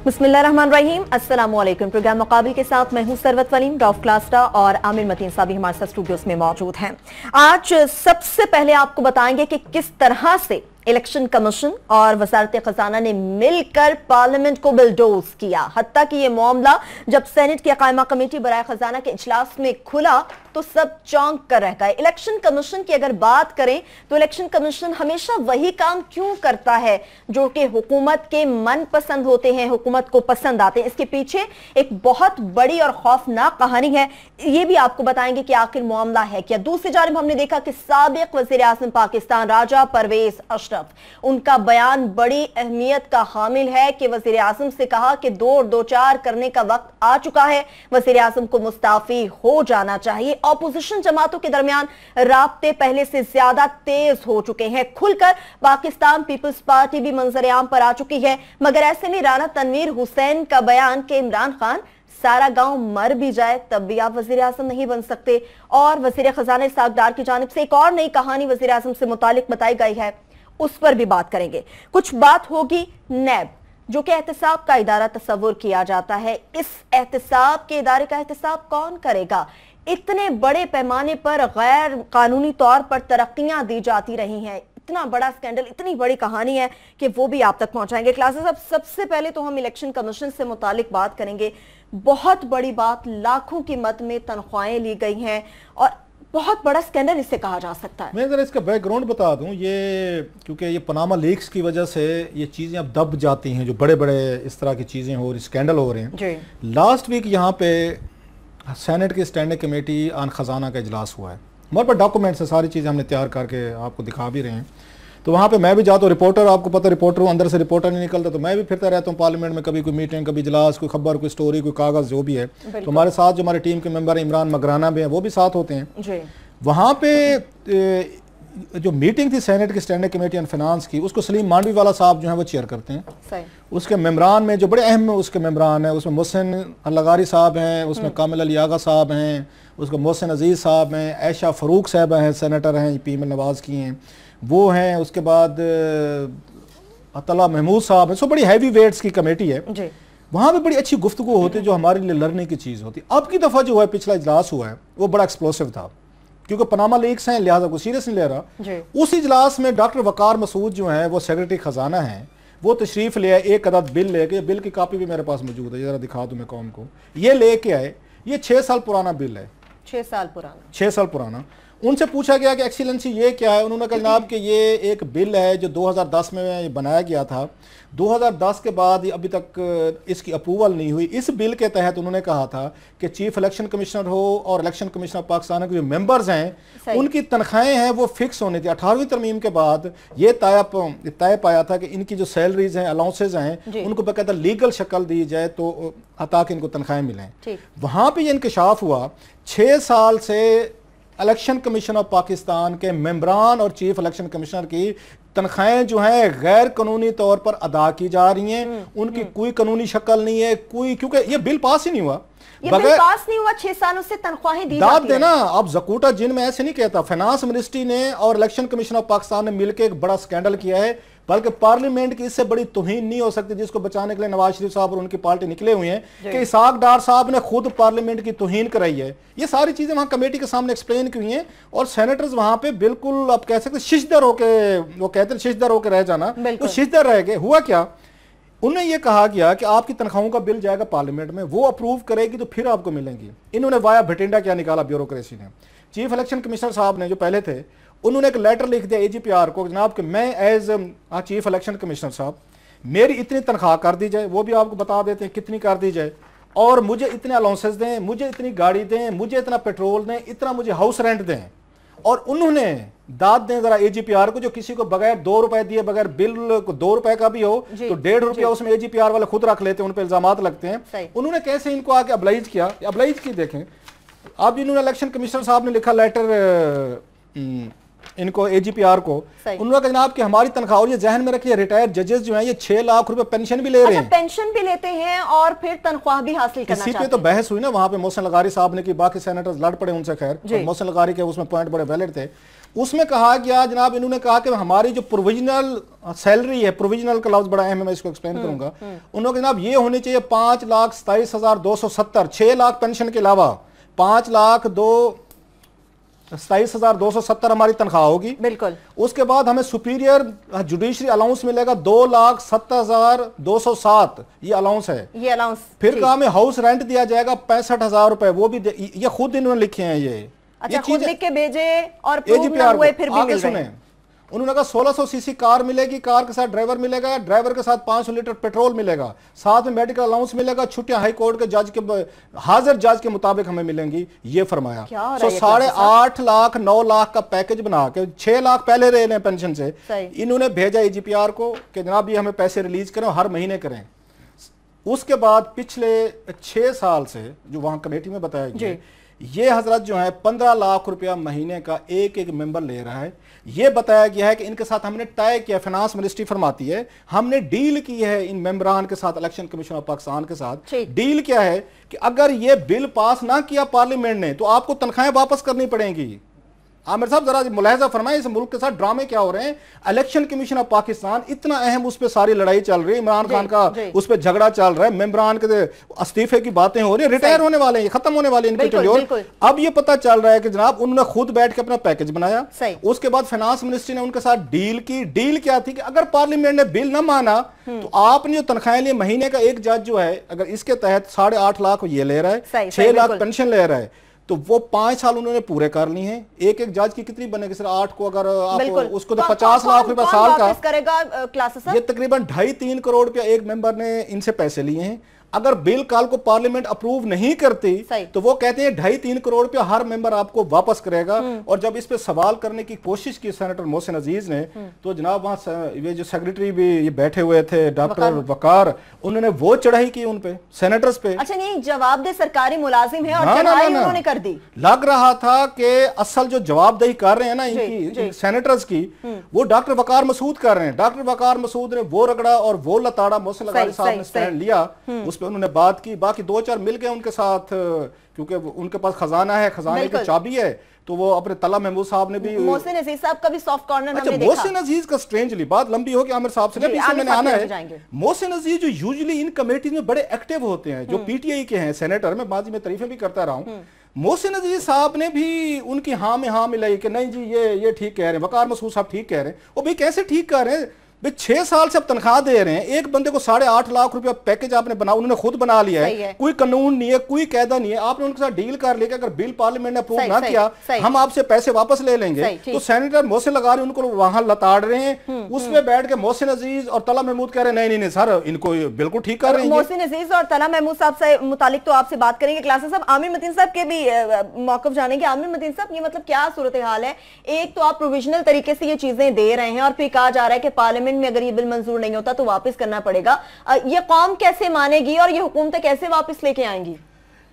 बिस्मिल्लाहिर्रहमानिर्रहीम, अस्सलामुअलैकुम। प्रोग्राम मुकाबिल के साथ मैं हूं सरवत वलीम, रऊफ क्लास्टा और आमिर मतीन साहब हमारे साथ स्टूडियोज में मौजूद हैं। आज सबसे पहले आपको बताएंगे कि किस तरह से इलेक्शन कमीशन और वजारत खजाना ने मिलकर पार्लियामेंट को बिलडोज किया। हत्ता कि यह मामला जब सेनेट की कायमा कमेटी बराए खजाना के इजलास में खुला तो सब चौंक कर रह गए। इलेक्शन कमीशन की अगर बात करें तो इलेक्शन कमीशन हमेशा वही काम क्यों करता है जो कि हुकूमत के मन पसंद होते हैं, हुकूमत को पसंद आते हैं। इसके पीछे एक बहुत बड़ी और खौफनाक कहानी है, ये भी आपको बताएंगे कि आखिर मामला है क्या। दूसरी जानिब हमने देखा कि साबिक वजीर आज़म पाकिस्तान राजा परवेज अशरफ, उनका बयान बड़ी अहमियत का हामिल है कि वजीर आज़म से कहा कि 2 और 2 4 करने का वक्त आ चुका है, वजीर आज़म को मुस्ताफी हो जाना चाहिए। ऑपोजिशन जमातों के दरमियान राब्ते पहले से ज्यादा तेज हो चुके हैं, खुलकर पाकिस्तान पीपल्स पार्टी भी मंजर-ए-आम पर आ चुकी है। मगर ऐसे में राना तनवीर हुसैन का बयान कि इमरान खान सारा गांव मर भी जाए तब भी आप वजीर आज़म नहीं बन सकते, और वजीर खजाना इसहाक डार की जानिब से एक और नई कहानी वजीर आज़म से मुतालिक बताई गई है, उस पर भी बात करेंगे। कुछ बात होगी नैब, जो कि एहतसाब का इदारा तस्वुर किया जाता है। इस एहतसाब के इदारे का एहतसाब कौन करेगा? इतने बड़े पैमाने पर गैर कानूनी तौर पर तरक्कियां दी जाती रही हैं, इतना बड़ा स्कैंडल, इतनी बड़ी कहानी है कि वो भी आप तक पहुंचाएंगे। क्लासेस अब सबसे पहले तो हम इलेक्शन कमीशन से मुतालिक बात करेंगे। बहुत बड़ी बात, लाखों की मद में तनख्वाहें ली गई हैं और बहुत बड़ा स्कैंडल इसे कहा जा सकता है। मैं जरा इसका बैकग्राउंड बता दूं, ये क्योंकि ये पनामा लीक्स की वजह से ये चीज़ें अब दब जाती हैं, जो बड़े बड़े इस तरह की चीज़ें हो रही, स्कैंडल हो रहे हैं। लास्ट वीक यहाँ पे सेनेट की स्टैंडिंग कमेटी आन खजाना का इजलास हुआ है, हमारे पास डॉक्यूमेंट्स है, सारी चीज़ें हमने तैयार करके आपको दिखा भी रहे हैं। तो वहाँ पे मैं भी जाता हूँ, रिपोर्टर, आपको पता रिपोर्टर हूँ, अंदर से रिपोर्टर नहीं निकलता, तो मैं भी फिरता रहता हूँ पार्लियामेंट में, कभी कोई मीटिंग, कभी इजलास, कोई खबर, कोई स्टोरी, कोई कागज़, जो भी है। तो हमारे साथ जो हमारी टीम के मेंबर हैं, इमरान मगराना भी हैं, वो भी साथ होते हैं। वहाँ पे जो मीटिंग थी सेनेट की स्टैंडिंग कमेटी ऑन फाइनेंस की, उसको सलीम मांडवी वाला साहब जो है वो चेयर करते हैं। उसके मेम्बरान में जो बड़े अहम उसके मेम्बरान हैं, उसमें मोहसिन लगारी साहब हैं, उसमें कामिल अली आगा साहब हैं, उसके मोहसिन अजीज़ साहब हैं, ऐशा फ़रूक साहब हैं, सेनेटर हैं, पीएम नवाज़ की हैं, वो हैं। उसके बाद अतला महमूद साहब हैं। सो बड़ी हैवी वेट्स की कमेटी है। वहाँ पे बड़ी अच्छी गुफ्तगू होती है जो हमारे लिए लर्निंग की चीज़ होती है। अब की दफ़ा जो है पिछला इजलास हुआ है वो बड़ा एक्सप्लोसिव था, क्योंकि पनामा लीक्स हैं, लिहाजा को सीरियस नहीं ले रहा। उस इजलास में डॉक्टर वकार मसूद जो है वो सेक्रेटरी खजाना है, वो तशरीफ ले आए, एक अदद बिल लेके, बिल की कापी भी मेरे पास मौजूद है, जरा दिखा दूं मैं कौम को। ये लेके आए, ये 6 साल पुराना बिल है, 6 साल पुराना। उनसे पूछा गया कि एक्सीलेंसी ये क्या है, उन्होंने कहा जनाब कि ये एक बिल है जो 2010 में बनाया गया था, 2010 के बाद अभी तक इसकी अप्रूवल नहीं हुई। इस बिल के तहत उन्होंने कहा था कि चीफ इलेक्शन कमिश्नर हो और इलेक्शन कमिश्नर पाकिस्तान के जो मेंबर्स हैं उनकी तनख्वाहें हैं वो फिक्स होनी थी। 18वीं तरमीम के बाद ये तय पाया था कि इनकी जो सैलरीज हैं, अलाउंसेज हैं, उनको बाकायदा लीगल शक्ल दी जाए तो ताकि इनको तनख्वाहें मिलें। वहाँ पर यह इंकशाफ हुआ 6 साल से इलेक्शन कमीशन ऑफ पाकिस्तान के मेंबरान और चीफ इलेक्शन कमिश्नर की तनख्वाहें जो हैं गैर कानूनी तौर पर अदा की जा रही हैं, उनकी कोई कानूनी शक्ल नहीं है कोई, क्योंकि ये बिल पास ही नहीं हुआ। ये बिल पास नहीं हुआ, 6 सालों से तनख्वाहें दी दाद देना। अब जकूटा जिन में ऐसे नहीं कहता, फाइनेंस मिनिस्ट्री ने और इलेक्शन कमीशन ऑफ पाकिस्तान ने मिलकर एक बड़ा स्कैंडल किया है, बल्कि पार्लियामेंट की इससे बड़ी तौहीन नहीं हो सकती, जिसको बचाने के लिए नवाज शरीफ साहब और उनकी पार्टी निकले हुए हैं कि इसहाक डार साहब ने खुद पार्लियामेंट की तौहीन कराई है। ये सारी चीजें वहां कमेटी के सामने एक्सप्लेन की हुई हैं और सेनेटर्स वहां पे बिल्कुल आप कह सकते शिशदर होके, वो कहते हैं शिशदर होकर रह जाना, तो शिशदर रह गए। हुआ क्या, उन्हें यह कहा गया कि आपकी तनख्वाहों का बिल जाएगा पार्लियामेंट में, वो अप्रूव करेगी तो फिर आपको मिलेंगी। इन्होंने वाया भटिंडा क्या निकाला ब्यूरोक्रेसी ने। चीफ इलेक्शन कमिश्नर साहब ने जो पहले थे, उन्होंने एक लेटर लिख दिया AGPR को, जनाब कि मैं एज चीफ इलेक्शन कमिश्नर साहब मेरी इतनी तनख्वाह कर दी जाए, वो भी आपको बता देते हैं कितनी कर दी जाए, और मुझे इतने अलाउंसेस दें, मुझे इतनी गाड़ी दें, मुझे इतना पेट्रोल दें, इतना मुझे हाउस रेंट दें। और उन्होंने दाद दें जरा AGPR को, जो किसी को बगैर 2 रुपए दिए, बगैर बिल को 2 रुपए का भी हो तो 1.5 रुपया उसमें AGPR वाले खुद रख लेते हैं, उन पर इल्जामात लगते हैं। उन्होंने कैसे इनको आके अब्लाइज किया, अब्लाइज की देखें। अब इन्होंने इलेक्शन कमिश्नर साहब ने लिखा लेटर इनको AGPR को, उन्होंने कहा जनाब कि हमारी तनख्वाह, और ये जहन में रखिए रिटायर्ड जजेस जो हैं ये 6 लाख रुपए पेंशन भी ले रहे हैं। पेंशन भी लेते हैं और फिर तनख्वाह भी हासिल करना चाहते हैं। इसी पे तो बहस हुई ना वहां पे, मोहसिन लगारी साहब ने कि बाकी सेनेटर्स लड़ पड़े उनसे, खैर मोहसिन लगारी के उसमें पॉइंट बड़े वैलिड थे। उसमें कहा गया जनाब, इन्होंने कहा कि हमारी जो प्रोविजनल सैलरी है, प्रोविजनल का लफ्ज बड़ा अहम है, मैं इसको एक्सप्लेन करूंगा। उन्होंने जनाब ये होनी चाहिए 5,27,270, 6 लाख पेंशन के अलावा 5,27,270 हमारी तनख्वाह होगी। बिल्कुल। उसके बाद हमें सुपीरियर जुडिशरी अलाउंस मिलेगा 2,07,207, ये अलाउंस है, ये अलाउंस। फिर कहा हमें हाउस रेंट दिया जाएगा 65,000 रुपए, वो भी ये खुद इन्होंने लिखे हैं। ये अच्छा, खुद लिख के भेजे और प्रूव ना हुए फिर भी मिल रहे हैं। उन्होंने कहा 1600 सीसी कार मिलेगी, कार के साथ ड्राइवर मिलेगा, ड्राइवर के साथ 500 लीटर पेट्रोल मिलेगा, साथ में मेडिकल अलाउंस मिलेगा, छुट्टियां हाई कोर्ट के जज के हाजिर जज के मुताबिक हमें मिलेंगी, ये फरमाया। तो 8.5 लाख 9 लाख का पैकेज बना के 6 लाख पहले रहे हैं पेंशन से, इन्होंने भेजा AGPR को कि जनाब ये हमें पैसे रिलीज करें, हर महीने करें। उसके बाद पिछले 6 साल से जो वहां कमेटी में बताया गया, ये हजरत जो है 15 लाख रुपया महीने का एक मेंबर ले रहा है। ये बताया गया है कि इनके साथ हमने तय किया, फाइनेंस मिनिस्ट्री फरमाती है, हमने डील की है इन मेंबरान के साथ, इलेक्शन कमीशन ऑफ पाकिस्तान के साथ डील किया है कि अगर ये बिल पास ना किया पार्लियामेंट ने तो आपको तनख्वाहें वापस करनी पड़ेंगी। आमिर साहब जरा मुलाहिजा फरमाएं, इस मुल्क के साथ ड्रामे क्या हो रहे हैं। इलेक्शन कमीशन ऑफ पाकिस्तान इतना अहम, उस पर सारी लड़ाई चल रही है, इमरान खान का उस पर झगड़ा चल रहा है, मेंबरान के इस्तीफे की बातें हो रही है, रिटायर होने वाले हैं, खत्म होने वाले इनके। अब ये पता चल रहा है कि जनाब उन्होंने खुद बैठ के अपना पैकेज बनाया, उसके बाद फाइनेंस मिनिस्ट्री ने उनके साथ डील की। डील क्या थी कि अगर पार्लियामेंट ने बिल ना माना तो आपने जो तनख्वाहें लिए, महीने का एक जज जो है अगर इसके तहत 8.5 लाख ये ले रहा है, 6 लाख पेंशन ले रहा है, तो वो 5 साल उन्होंने पूरे कर ली हैं। एक जज की कितनी बनेगी सर? 8 को अगर आप उसको तो 50 लाख रुपए साल का करेगा क्लासेस, ये तकरीबन 2.5-3 करोड़ रुपया एक मेंबर ने इनसे पैसे लिए हैं। अगर बिल कल को पार्लियामेंट अप्रूव नहीं करती तो वो कहते हैं 2.5-3 करोड़ रुपया हर मेंबर आपको वापस करेगा। और जब इस पे सवाल करने की कोशिश की सेनेटर मोहसिन अजीज ने, तो जनाब वहां ये जो सेक्रेटरी भी ये बैठे हुए थे डॉक्टर वकार, उन्होंने वो चढ़ाई की उन पे, सेनेटर्स पे। अच्छा, नहीं जवाब दे सरकारी मुलाजिम है और चढ़ाई उन्होंने कर दी। लग रहा था कि असल जो जवाबदही कर रहे हैं ना इनकी सेनेटर्स की, वो डॉक्टर वकार मसूद कर रहे हैं। डॉक्टर वकार मसूद ने वो रगड़ा और वो लताड़ा, मोहसिन लगारी साहब ने स्टैंड लिया, उस पर उन्होंने बात की। बाकी 2-4 मिल गए उनके साथ, क्योंकि उनके पास खजाना है, खजाने की चाबी है, तो वो अपने तला महमूद साहब ने भी, मोहसिन अजीज साहब का भी सॉफ्ट कॉर्नर हमने देखा। मोहसिन अजीज का स्ट्रेंजली बात लंबी होगी, आमिर साहब से पीछे मैंने आना है। मोहसिन अजीज जो यूजुअली इन कमेटी में बड़े एक्टिव होते हैं, जो PTI के हैं सेनेटर, मैं बाजी में तारीफें भी करता रहा हूं, मोहसिन अजीज साहब ने भी उनकी हाँ में हाँ मिलाई कि नहीं जी ये ठीक कह रहे हैं, वकार मसूद साहब ठीक कह रहे हैं। वो भाई कैसे ठीक कह रहे हैं? 6 साल से अब तनख्वाह दे रहे हैं, एक बंदे को 8.5 लाख रुपया पैकेज आपने बना, उन्होंने खुद बना लिया है, कोई कानून नहीं है, कोई कायदा नहीं है, आपने उनके साथ डील कर लिया कि अगर बिल पार्लियामेंट ने अप्रूव ना किया हम आपसे पैसे वापस ले लेंगे। तो सेनेटर मोहसिन लगारी उनको वहां लताड़ रहे हैं, उसमें बैठ के मोहसिन अजीज और तला महमूद कह रहे हैं नहीं सर, इनको बिल्कुल ठीक कर रहे हैं। मोहसिन अजीज और तला महमूद साहब से मुतालिक तो आपसे बात करेंगे क्लासेस साहब। आमिर मतीन साहब के भी मौक़िफ़ जानेंगे। आमिर मतीन साहब, ये मतलब क्या सूरत हाल है? एक तो आप प्रोविजनल तरीके से ये चीजें दे रहे हैं और फिर कहा जा रहा है कि पार्लियामेंट में अगर ये बिल नहीं होता तो वापस करना पड़ेगा। ये कौम कैसे मानेगी और ये हुकूमतें कैसे वापस लेके आएंगी?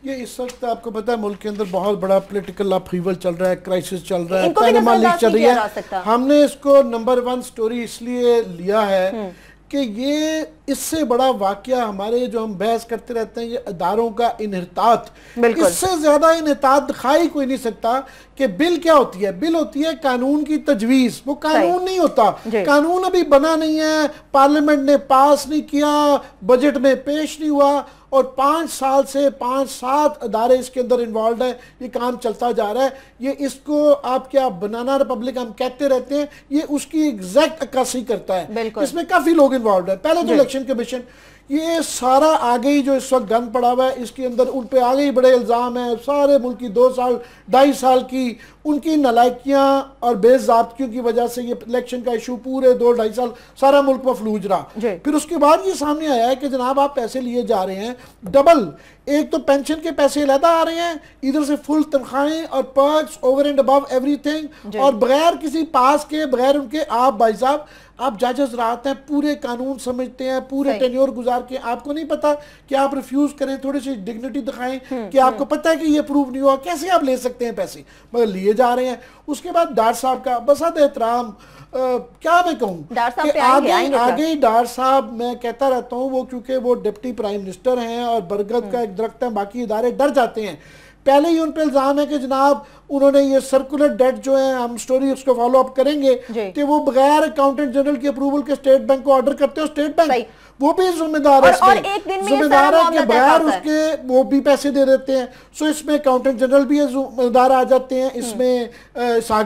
ये इस वक्त आपको पता है मुल्क के अंदर बहुत बड़ा पॉलिटिकल अपहीवल चल रहा है, क्राइसिस चल रहा है, पैनामा लीक चल रही है। हमने इसको नंबर 1 स्टोरी इसलिए लिया है कि ये इससे बड़ा वाकया हमारे जो हम बहस करते रहते हैं, ये अदारों का इन्हितात, इससे ज्यादा इन्हितात दिखाई कोई नहीं सकता कि बिल क्या होती है। बिल होती है कानून की तजवीज, वो कानून नहीं होता, कानून अभी बना नहीं है, पार्लियामेंट ने पास नहीं किया, बजट में पेश नहीं हुआ, और 5 साल से 5-7 अदारे इसके अंदर इन्वॉल्व है, ये काम चलता जा रहा है। ये इसको आप क्या बनाना रिपब्लिक हम कहते रहते हैं, ये उसकी एग्जैक्ट अक्कासी करता है। इसमें काफी लोग इन्वॉल्व है। पहले तो इलेक्शन कमीशन, ये सारा आगे ही जो इस वक्त गंद पड़ा हुआ है, इसके अंदर उन पे आगे ही बड़े इल्ज़ाम हैं, सारे मुल्क की 2 साल 2.5 साल की उनकी नलायकियां और बेज़ाब्तियों की वजह से ये इलेक्शन का इशू पूरे 2-2.5 साल सारा मुल्क मफलूज रहा। फिर उसके बाद ये सामने आया है कि जनाब आप पैसे लिए जा रहे हैं डबल, एक तो पेंशन के पैसे अलहदा आ रहे हैं, इधर से फुल तनख्वाहें और perks over and above everything, और बगैर किसी पास के, बगैर उनके, आप भाई साहब आप जजेस राहत हैं, पूरे कानून समझते हैं, पूरे टेन्योर गुजार के, आपको नहीं पता कि आप रिफ्यूज करें, थोड़ी सी डिग्निटी दिखाएं कि आपको पता है कि ये प्रूव नहीं हुआ, कैसे आप ले सकते हैं पैसे, मगर लिए जा रहे हैं। उसके बाद डार साहब का बसात एहतराम, क्या मैं कहूँ आगे डार साहब, मैं कहता रहता हूँ, वो क्योंकि वो डिप्टी प्राइम मिनिस्टर हैं और बरगद का एक दरख्त है, बाकी इदारे डर जाते हैं। पहले ही उन पे इल्जाम है कि जनाब उन्होंने ये सर्कुलर डेट जो है, हम स्टोरी उसको फॉलो अप करेंगे, कि वो बगैर अकाउंटेंट जनरल की अप्रूवल के स्टेट बैंक को ऑर्डर करते हो, स्टेट बैंक वो भी जिम्मेदार है, जिम्मेदार है कि बगैर उसके वो भी पैसे दे देते हैं। सो इसमें अकाउंटेंट जनरल भी जिम्मेदार आ जाते हैं, इसमें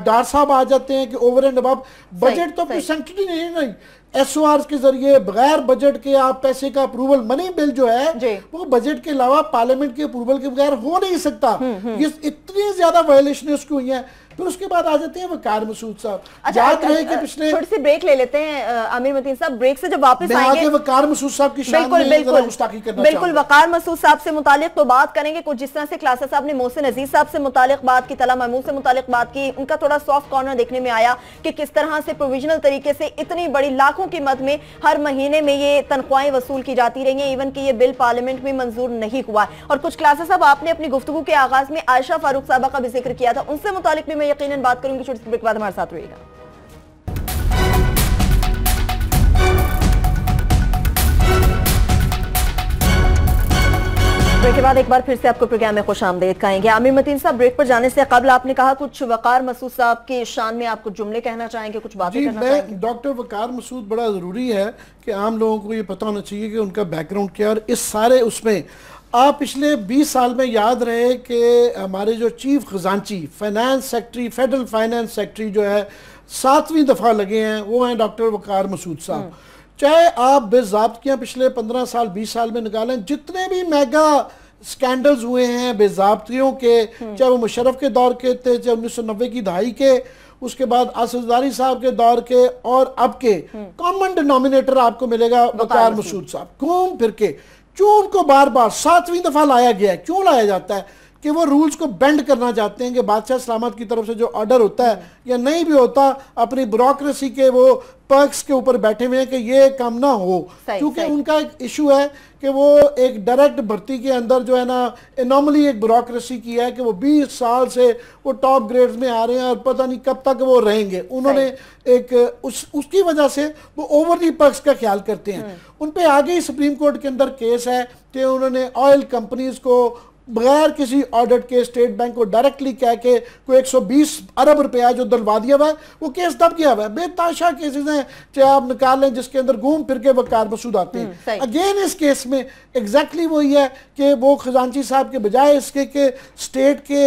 डार साहब आ जाते हैं कि ओवर एंड अबव बजट तो कोई सेंक्टिटी नहीं, SORs के जरिए बगैर बजट के आप पैसे का अप्रूवल, मनी बिल जो है वो बजट के अलावा पार्लियामेंट के अप्रूवल के बगैर हो नहीं सकता। ये इतनी ज्यादा वायलेशन उसकी हुई है। फिर उसके बाद आ जाते हैं वकार मसूद साहब। याद रहे कि पिछले थोड़ी सी ब्रेक ले लेते हैं आमिर मतीन साहब, ब्रेक से जब वापस आएंगे वकार मसूद साहब की शान में गुस्ताखी करना बिल्कुल वकार मसूद साहब से मुतालिक तो बात करेंगे, कुछ जिस तरह से क्लासा साहब ने मोहसिन अजीज साहब से मुतालिक बात की, तला महमूद से मुतालिक बात की, उनका थोड़ा सॉफ्ट कॉर्नर देखने में आया कि किस तरह से प्रोविजनल तरीके से इतनी बड़ी लाखों की मद में हर महीने में ये तनख्वाहें वसूल की जाती रही हैं, इवन कि ये बिल पार्लियामेंट में मंजूर नहीं हुआ। और कुछ क्लासा साहब आपने अपनी गुफ्तगू के आगाज में आयशा फारूक साहबा का भी जिक्र किया था, उनसे मुतालिक भी मैं यकीनन बात करूंगी। छोटी सी ब्रेक के बाद हमारे साथ रहिएगा। ब्रेक के बाद एक बार फिर से आपको प्रोग्राम में खुशामदीद कहेंगे। आमिर मतीन साहब, ब्रेक पर जाने से कबल आपने कहा कुछ वकार मसूद साहब के शान में आप कुछ जुमले कहना चाहेंगे, कुछ बातें करना चाहेंगे? डॉक्टर वकार मसूद बड़ा जरूरी है कि आम लोगों को ये पता होना चाहिए कि उनका बैकग्राउंड क्या है। और इस सारे उसमें आप पिछले 20 साल में याद रहे कि हमारे जो चीफ खजांची, finance secretary, federal finance secretary जो है 7वीं दफ़ा लगे हैं, वो हैं डॉक्टर वकार मसूद साहब। चाहे आप बेज़ाब्तियाँ पिछले 15 साल 20 साल में निकालें, जितने भी मेगा स्कैंडल्स हुए हैं बेज़ाब्तियों के, चाहे वो मुशर्रफ के दौर के थे, चाहे 1990 की दहाई के, उसके बाद असदारी साहब के दौर के, और अब के, कॉमन डिनोमिनेटर आपको मिलेगा वकार मसूद साहब। घूम फिर के क्यों उनको बार बार 7वीं दफा लाया गया है, क्यों लाया जाता है? कि वो रूल्स को बेंड करना चाहते हैं कि बादशाह सलामत की तरफ से जो ऑर्डर होता है या नहीं भी होता, अपनी ब्यूरोक्रेसी के वो पर्क्स के ऊपर बैठे हुए हैं कि ये काम ना हो, क्योंकि उनका एक इशू है कि वो एक डायरेक्ट भर्ती के अंदर जो है ना एनॉमली एक ब्यूरोक्रेसी की है कि वो 20 साल से वो टॉप ग्रेड्स में आ रहे हैं और पता नहीं कब तक वो रहेंगे। उन्होंने एक उसकी वजह से वो ओवरली पर्क्स का ख्याल करते हैं। उन पे आगे ही सुप्रीम कोर्ट के अंदर केस है कि उन्होंने ऑयल कंपनीज को बगैर किसी ऑडिट के स्टेट बैंक को डायरेक्टली कह के कोई 120 अरब रुपया जो दिलवा दिया हुआ है, वो केस दब किया हुआ है। बेताशा केसेस हैं, चाहे आप निकाल लें, जिसके अंदर घूम फिर के वकार मसूद आते हैं। अगेन इस केस में एग्जैक्टली वही है कि वो खजांची साहब के बजाय इसके के स्टेट के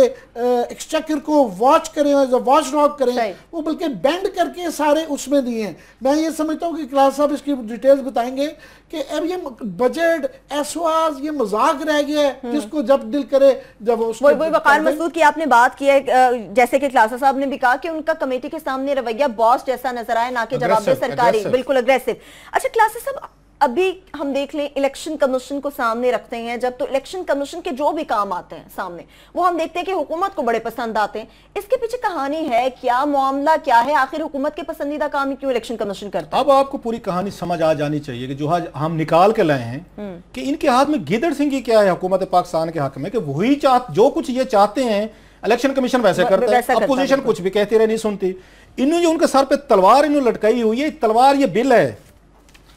एक्सचेकर को वॉच करें, वॉच डॉग करें, वो बल्कि बेंड करके सारे उसमें दिए हैं। मैं ये समझता हूँ कि क्लास साहब इसकी डिटेल्स बताएंगे कि अब ये बजट एसओआर ये मजाक रह गया है, जिसको जब दिल करे जब वही वकार मसूद की आपने बात की है, जैसे कि क्लासा साहब ने भी कहा कि उनका कमेटी के सामने रवैया बॉस जैसा नजर आए, ना कि जवाबदेह सरकारी, बिल्कुल अग्रेसिव। अच्छा क्लासा साहब, अभी हम देख लें इलेक्शन कमीशन को सामने रखते हैं जब, तो इलेक्शन कमीशन के जो भी काम आते हैं सामने वो हम देखते हैं कि हुकूमत को बड़े पसंद आते हैं। इसके पीछे कहानी है क्या, मामला क्या है, आखिर हुकूमत के पसंदीदा काम ही क्यों इलेक्शन कमीशन करता है? अब आपको पूरी कहानी समझ आ जानी चाहिए कि जो हम निकाल के लाए हैं कि इनके हाथ में गिदड़ सिंह क्या है हुकूमत पाकिस्तान के हक में, कि वही जो कुछ ये चाहते हैं इलेक्शन कमीशन वैसे करता है। अपोजिशन कुछ भी कहती रहे, नहीं सुनती। इन्होंने जो उनके सर पे तलवार इन्होंने लटकाई हुई है, तलवार ये बिल है,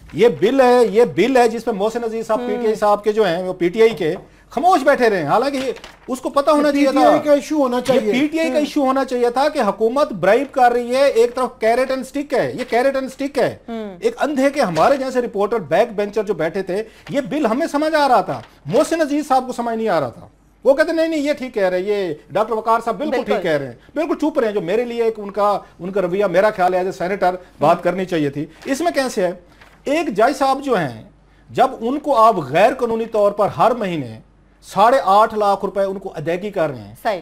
ये बिल है जिसपे मोहसिन अजीज साहब पीटीआई साहब के जो हैं वो पीटीआई के खामोश बैठे रहे। हालांकि उसको पता होना चाहिए था, का इशू होना चाहिए, पीटीआई का इशू होना चाहिए था कि हुकूमत ब्राइब कर रही है। एक तरफ कैरेट एंड स्टिक है, ये कैरेट एंड स्टिक है। एक अंधे के हमारे जैसे रिपोर्टर बैक बेंचर जो बैठे थे, ये बिल हमें समझ आ रहा था, मोहसिन अजीज साहब को समझ नहीं आ रहा था। वो कहते नहीं ये ठीक कह रहे हैं, ये डॉक्टर वकार साहब बिल्कुल ठीक कह रहे हैं, बिल्कुल चुप रहे हैं। जो मेरे लिए एक उनका रवैया, मेरा ख्याल है एज ए सेनेटर बात करनी चाहिए थी। इसमें कैसे है, एक जज साहब जो हैं, जब उनको आप गैर कानूनी तौर पर हर महीने 8.5 लाख रुपए उनको अदायगी कर रहे हैं, सही,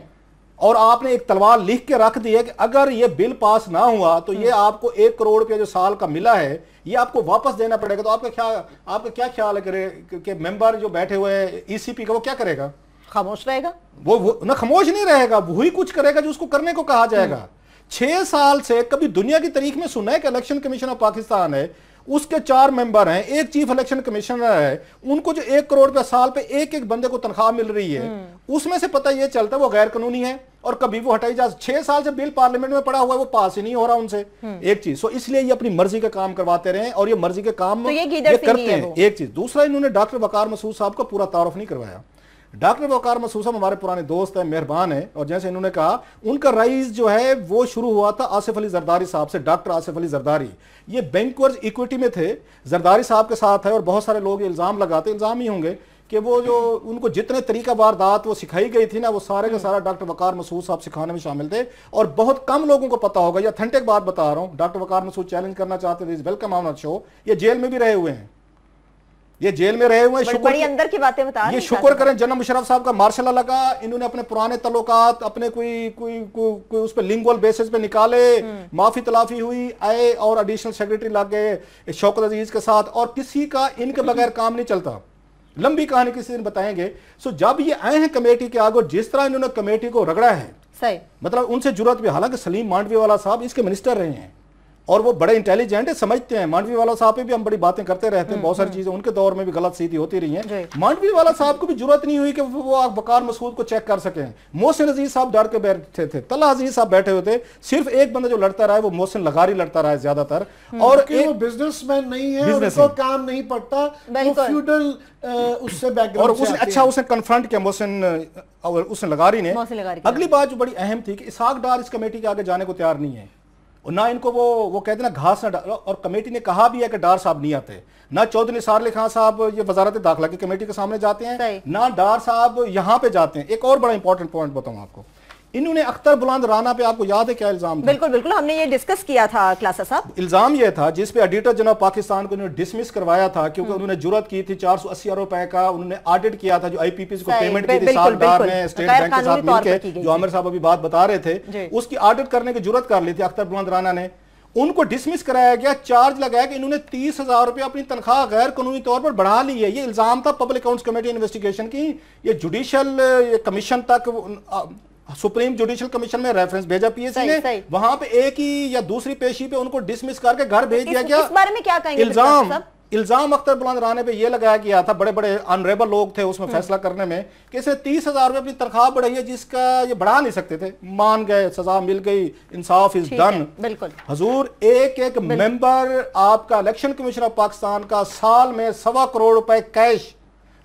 और आपने एक तलवार लिख के रख दी है कि अगर ये बिल पास ना हुआ तो ये आपको 1 करोड़ रुपया जो साल का मिला है ये आपको वापस देना पड़ेगा। तो आपका क्या ख्याल है कि मेंबर जो बैठे हुए हैं ईसीपी का, वो क्या करेगा? खामोश रहेगा? वो ना खामोश नहीं रहेगा, वही कुछ करेगा जो उसको करने को कहा जाएगा। 6 साल से कभी दुनिया की तारीख में सुना है कि इलेक्शन कमीशन ऑफ पाकिस्तान है, उसके 4 मेंबर हैं, एक चीफ इलेक्शन कमिश्नर है, उनको जो 1 करोड़ रुपया साल पे एक बंदे को तनख्वाह मिल रही है, उसमें से पता ये चलता है वो गैर कानूनी है और कभी वो हटाई जा। 6 साल से बिल पार्लियामेंट में पड़ा हुआ है, वो पास ही नहीं हो रहा उनसे एक चीज। सो इसलिए ये अपनी मर्जी का काम करवाते रहे और ये मर्जी के काम तो ये करते हैं, एक चीज। दूसरा, इन्होंने डॉक्टर वकार मसूद साहब का पूरा तारुफ नहीं करवाया। डॉक्टर वकार मसूद साहब हमारे पुराने दोस्त हैं, मेहरबान है, और जैसे इन्होंने कहा उनका राइज जो है वो शुरू हुआ था आसिफ अली जरदारी साहब से। डॉक्टर आसिफ अली जरदारी ये बैंकर्स इक्विटी में थे, जरदारी साहब के साथ है, और बहुत सारे लोग इल्जाम लगाते, इल्जाम ही होंगे कि वो जो उनको जितने तरीका वारदात वो सिखाई गई थी ना, वो सारे का सारा डॉक्टर वकार मसूद साहब सिखाने में शामिल थे। और बहुत कम लोगों को पता होगा, ये ऑथेंटिक बात बता रहा हूं, डॉक्टर वकार मसूद चैलेंज करना चाहते थे, वेलकम ऑन आवर शो। ये जेल में भी रहे हुए हैं, ये जेल में रहे हुए हैं। बड़ी अंदर की बातें बता रहे हैं। ये शुक्र करें जनरल मुशर्रफ साहब का मार्शल लगा, इन्होंने अपने पुराने तल्लुकात अपने कोई उस पर लिंगुअल बेसिस पे निकाले, माफी तलाफी हुई, आए और एडिशनल सेक्रेटरी लग गए शौकत अजीज के साथ, और किसी का इनके बगैर काम नहीं चलता। लंबी कहानी किसी दिन बताएंगे। सो जब ये आए हैं कमेटी के आगे, जिस तरह इन्होंने कमेटी को रगड़ा है, सही मतलब उनसे जरूरत भी, हालांकि सलीम मांडवी वाला साहब इसके मिनिस्टर रहे हैं और वो बड़े इंटेलिजेंट है, समझते हैं। मांडवी वाला साहब पे भी हम बड़ी बातें करते रहते हैं, बहुत सारी चीजें उनके दौर में भी गलत सीधी होती रही हैं। मांडवी वाला साहब को भी जरूरत नहीं हुई कि वो वकार मसूद को चेक कर सकें। मोहसिन अजीज साहब डर के बैठे थे, तल्ला अजीज साहब बैठे हुए थे, सिर्फ एक बंदा जो लड़ता रहा है वो मोहसिन लगारी लड़ता रहा है ज्यादातर। और एक बिजनेसमैन नहीं है, उनको काम नहीं पड़ता, फ्यूडल उससे बैकग्राउंड, और उसने अच्छा उसने कन्फ्रंट किया मोहसिन और उसने लगारी ने। अगली बात जो बड़ी अहम थी कि इसहाक डार इस कमेटी के आगे जाने को तैयार नहीं है, और ना इनको वो कहते ना घास ना डाल, और कमेटी ने कहा भी है कि डार साहब नहीं आते, ना चौधरी निसार अली खान साहब ये वजारत दाखिला की कमेटी के सामने जाते हैं, ना डार साहब यहाँ पे जाते हैं। एक और बड़ा इंपॉर्टेंट पॉइंट बताऊं आपको, इन्होंने अख्तर बुलंद राना पे, आपको याद है क्या इल्जाम था? बिल्कुल बिल्कुल, हमने ये डिस्कस किया था क्लासा साहब। इल्जाम ये था जिस पे ऑडिटर जनरल पाकिस्तान को इन्होंने डिसमिस करवाया था, क्योंकि उन्होंने जुर्रत की थी 480 अरब रुपए का उन्होंने ऑडिट किया था, जो आईपीपी को पेमेंट की थी सालदार ने स्टेट बैंक के साथ मिलकर, जो आमिर साहब अभी बात बता रहे थे, उसकी ऑडिट करने की जुर्रत कर ली थी अख्तर बुलंद राना ने। उनको डिसमिस कराया गया, चार्ज लगाया कि इन्होंने 30,000 रुपया अपनी तनख्वाह गैर कानूनी तौर पर बढ़ा ली है। ये इल्जाम था पब्लिक अकाउंट्स कमेटी इन्वेस्टिगेशन की, ये जुडिशियल कमीशन तक, सुप्रीम जुडिशियल कमीशन में रेफरेंस भेजा पीएससी ने, वहां पे एक ही या दूसरी पेशी पे उनको डिसमिस करके घर भेज दिया गया। इस बारे में क्या कहेंगे? इल्जाम अख्तर बुलंद राना पे ये लगाया गया था, बड़े बड़े ऑनरेबल लोग थे उसमें फैसला करने में, कि इसने 30,000 रुपए अपनी तनख्वाह बढ़ाई है जिसका ये बढ़ा नहीं सकते थे, मान गए, सजा मिल गई, इंसाफ इज डन। बिल्कुल हजूर, एक मेंबर आपका इलेक्शन कमीशन ऑफ पाकिस्तान का साल में 1.25 करोड़ रुपए कैश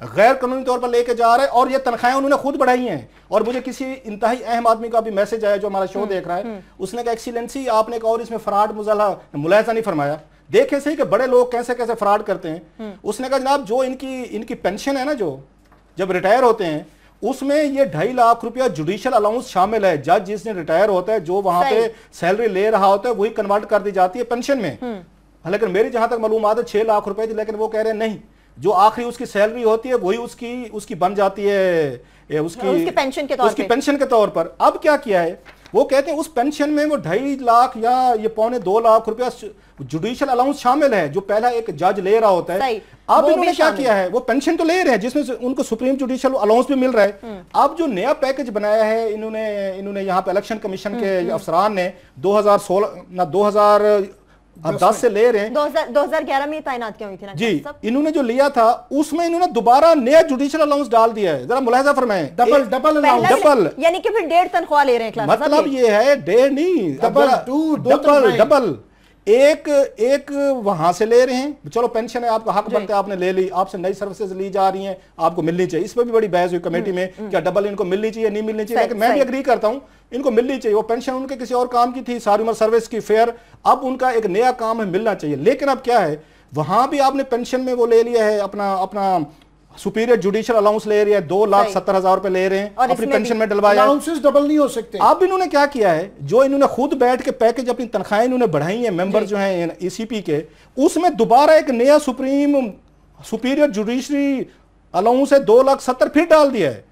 गैर कानूनी तौर पर लेके जा रहे हैं, और ये तनख्वाहें उन्होंने खुद बढ़ाई हैं। और मुझे किसी इंतहाई अहम आदमी का भी मैसेज आया जो हमारा शो देख रहा है, उसने कहा एक्सीलेंसी आपने एक और इसमें फ्रॉड मुलाहिजा नहीं फरमाया, देखे सही कि बड़े लोग कैसे कैसे फ्रॉड करते हैं। उसने कहा जनाब जो इनकी पेंशन है ना, जो जब रिटायर होते हैं उसमें ये 2.5 लाख रुपया जुडिशियल अलाउंस शामिल है। जज जिस दिन रिटायर होता है, जो वहां पे सैलरी ले रहा होता है, वही कन्वर्ट कर दी जाती है पेंशन में। लेकिन मेरी जहां तक मालूमात है 6 लाख रुपए थी, लेकिन वो कह रहे हैं नहीं, जो आखिरी उसकी सैलरी होती है वही उसकी बन जाती है उसकी पेंशन के तौर पर। अब क्या किया है, वो कहते हैं उस पेंशन में वो 2.5 लाख या ये 1.25 लाख रुपया जुडिशियल अलाउंस शामिल है, जो पहला एक जज ले रहा होता है। अब इन्होंने क्या किया है, वो पेंशन तो ले रहे हैं जिसमें उनको सुप्रीम जुडिशियल अलाउंस भी मिल रहा है। अब जो नया पैकेज बनाया है इन्होंने यहाँ पे इलेक्शन कमीशन के अफसरान ने 2010 से ले रहे हैं, 2011 में तैनात क्यों हुई थी ना जी, इन्होंने जो लिया था उसमें इन्होंने दोबारा नया जुडिशियल अलाउंस डाल दिया है। जरा मुलाहिजा फरमाएं, डबल यानी कि फिर 1.5 तनख्वाह ले रहे हैं। मतलब ये है 1.5 नहीं, डबल एक वहां से ले रहे हैं। चलो पेंशन है, आपका हक बनता है, आपने ले ली, आपसे नई सर्विसेज ली जा रही हैं, आपको मिलनी चाहिए। इस पर भी बड़ी बहस हुई कमेटी में, क्या डबल इनको मिलनी चाहिए नहीं मिलनी चाहिए, लेकिन मैं भी एग्री करता हूं इनको मिलनी चाहिए। वो पेंशन उनके किसी और काम की थी, सारी उम्र सर्विस की फेयर, अब उनका एक नया काम है, मिलना चाहिए। लेकिन अब क्या है, वहां भी आपने पेंशन में वो ले लिया है, अपना सुपीरियर जुडिशियल अलाउंस ले रही है, 2,70,000 रुपए ले रहे हैं, अपनी पेंशन में डलवाया। अलाउंसेस डबल नहीं हो सकते। अब इन्होंने क्या किया है, जो इन्होंने खुद बैठ के पैकेज अपनी तनख्वाहें इन्होंने बढ़ाई हैं, मेंबर जो हैं ईसीपी के, उसमें दोबारा एक नया सुपीरियर जुडिशरी अलाउंस है 2,70,000 फिर डाल दिया है।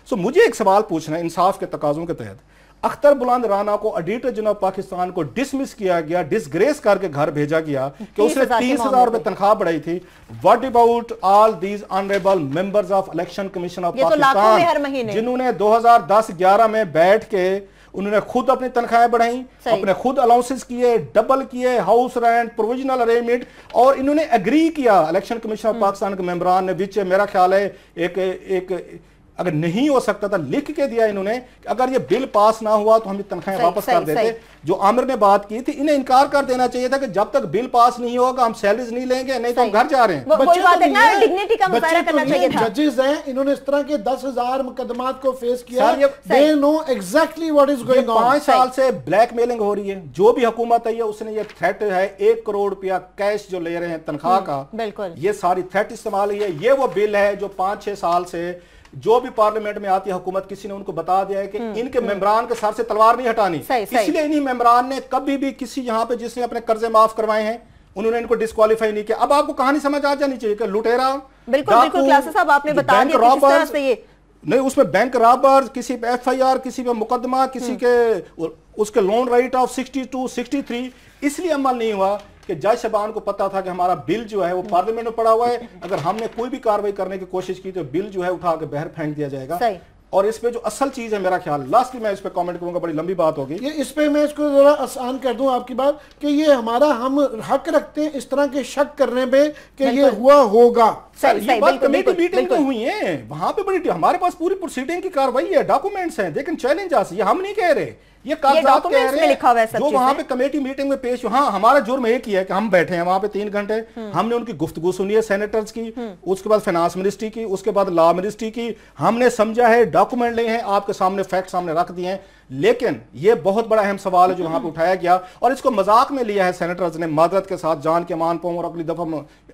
सो मुझे एक सवाल पूछना है इंसाफ के तकाजों के तहत, अख्तर बुलंद राना को ऑडिटर जनरल पाकिस्तान को डिसमिस किया गया, डिसग्रेस करके घर भेजा गया कि उसने 30,000 रुपए तनख्वाह बढ़ाई थी। What about all these honourable members of election commission of Pakistan, जिन्होंने 2010-11 में बैठ के उन्होंने खुद अपनी तनख्वाहें बढ़ाई, अपने खुद अलाउंसेस किए, डबल किए, हाउस रेंट, प्रोविजनल अरेंजमेंट, और इन्होंने एग्री किया इलेक्शन कमीशन ऑफ पाकिस्तान के मेंबरान ने, विच मेरा ख्याल है एक अगर नहीं हो सकता था लिख के दिया इन्होंने कि अगर ये बिल पास ना हुआ तो हम ये तनख्वाहें वापस कर देते। जो आमिर ने बात की थी, इन्हें इनकार कर देना चाहिए था कि जब तक बिल पास नहीं होगा हम सैलरीज नहीं लेंगे, नहीं तो हम घर जा रहे हैं। जजेस हैं, इन्होंने इस तरह के 10,000 मुकदमात को फेस किया, they know exactly what is going on। 5 साल से ब्लैकमेलिंग हो रही है। जो भी हुकूमत आई है उसने ये थ्रेट है 1 करोड़ रुपया कैश जो ले रहे हैं तनख्वाह का, ये सारी थ्रेट इस्तेमाल है। ये वो बिल है जो 5-6 साल से जो भी पार्लियामेंट में आती है हुकूमत, किसी ने उनको बता दिया है कि इनके मेंबरान के सर से तलवार नहीं हटानी, इसलिए इन्हीं मेंबरान ने कभी भी किसी यहाँ पे जिसने अपने कर्जे माफ करवाए हैं उन्होंने इनको डिस्क्वालीफाई नहीं किया। अब आपको कहानी समझ आ जानी चाहिए कि लुटेरा, बिल्कुल क्लासेस साहब आपने बता दिया किस तरह से ये नहीं, उसमें बैंक रॉबर, किसी पे FIR, किसी पे मुकदमा, किसी के उसके लोन राइट ऑफ 62, 63 इसलिए अमल नहीं हुआ कि जज शबान को पता था कि हमारा बिल जो है वो पार्लियामेंट में पड़ा हुआ है, अगर हमने कोई भी कार्रवाई करने की कोशिश की तो बिल जो है उठा के बाहर फेंक दिया जाएगा। और इस पे जो असल चीज है, मेरा ख्याल लास्ट में इस पे कमेंट करूंगा, बड़ी लंबी बात होगी ये, इस पे मैं इसको जरा आसान कर दूं आपकी बात कि ये हमारा हम हक रखते हैं इस तरह के शक करने पे कि ये हुआ होगा। ये बात कमेटी मीटिंग में हुई है, वहां पे बड़ी हमारे पास पूरी प्रोसीडिंग की कार्रवाई है, डॉक्यूमेंट्स हैं, लेकिन चैलेंज आ, ये हम नहीं कह रहे, ये कागजात कह रहे हैं जो वहां पे कमेटी मीटिंग में पेश। हाँ, हमारा जुर्म एक ही है कि हम बैठे हैं वहां पे 3 घंटे, हमने उनकी गुफ्तगू सुनी है सेनेटर्स की, उसके बाद फाइनेंस मिनिस्ट्री की, उसके बाद लॉ मिनिस्ट्री की, हमने समझा है, डॉक्यूमेंट लिए हैं, आपके सामने फैक्ट सामने रख दिए हैं। लेकिन ये बहुत बड़ा अहम सवाल है जो वहां पे उठाया गया और इसको मजाक में लिया है सेनेटर्स ने, मादरत के साथ जान के मान पाऊं, और अगली दफा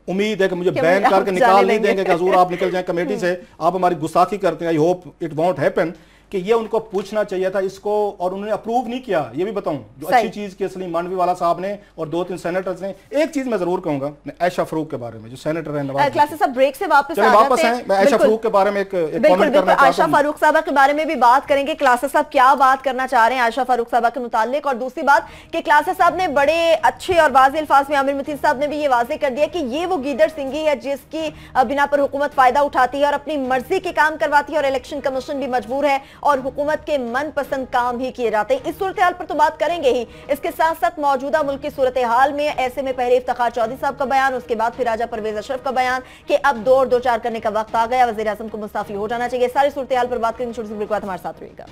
उम्मीद है कि मुझे बैन करके निकाल नहीं देंगे कि हजूर आप निकल जाएं कमेटी से, आप हमारी गुस्ताखी करते हैं। I hope it won't happen कि ये उनको पूछना चाहिए था इसको, और उन्होंने अप्रूव नहीं किया। ये भी बताऊं जो अच्छी चीज की सलीम मांडवी वाला साहब ने और 2-3 सेनेटर्स ने, एक चीज मैं जरूर कहूंगा आयशा फारूक के बारे में, जो सेनेटर है नवाज क्लासेस अब ब्रेक से वापस हैं, मैं आयशा फारूक के बारे में एक कमेंट करना चाहता हूं। आयशा फारूक साहब के बारे में भी बात करेंगे, क्लासेस साहब क्या बात करना चाह रहे हैं आयशा फारूक साहब के मुतालिक। और दूसरी बात कि क्लासेस साहब ने बड़े अच्छे और वाज़ेह अल्फाज में, आमिर मतीन साहब ने भी ये वाज़ेह कर दिया कि ये वो गीदड़ सिंगी है जिसकी बिना पर हुकूमत फायदा उठाती है और अपनी मर्जी के काम करवाती है, और इलेक्शन कमीशन भी मजबूर है और हुकूमत के मनपसंद काम ही किए जाते हैं। इस सूरत हाल पर तो बात करेंगे ही, इसके साथ साथ मौजूदा मुल्क की सूरत हाल में ऐसे में पहले इफ्तिखार चौधरी साहब का बयान, उसके बाद फिर राजा परवेज अशरफ का बयान कि अब 2 और 2-4 करने का वक्त आ गया, वज़ीर आज़म को मुस्ताफी हो जाना चाहिए। सारी सूरत हाल पर बात करेंगे, छोटी सी ब्रेक के बाद हमारे साथ रहिएगा।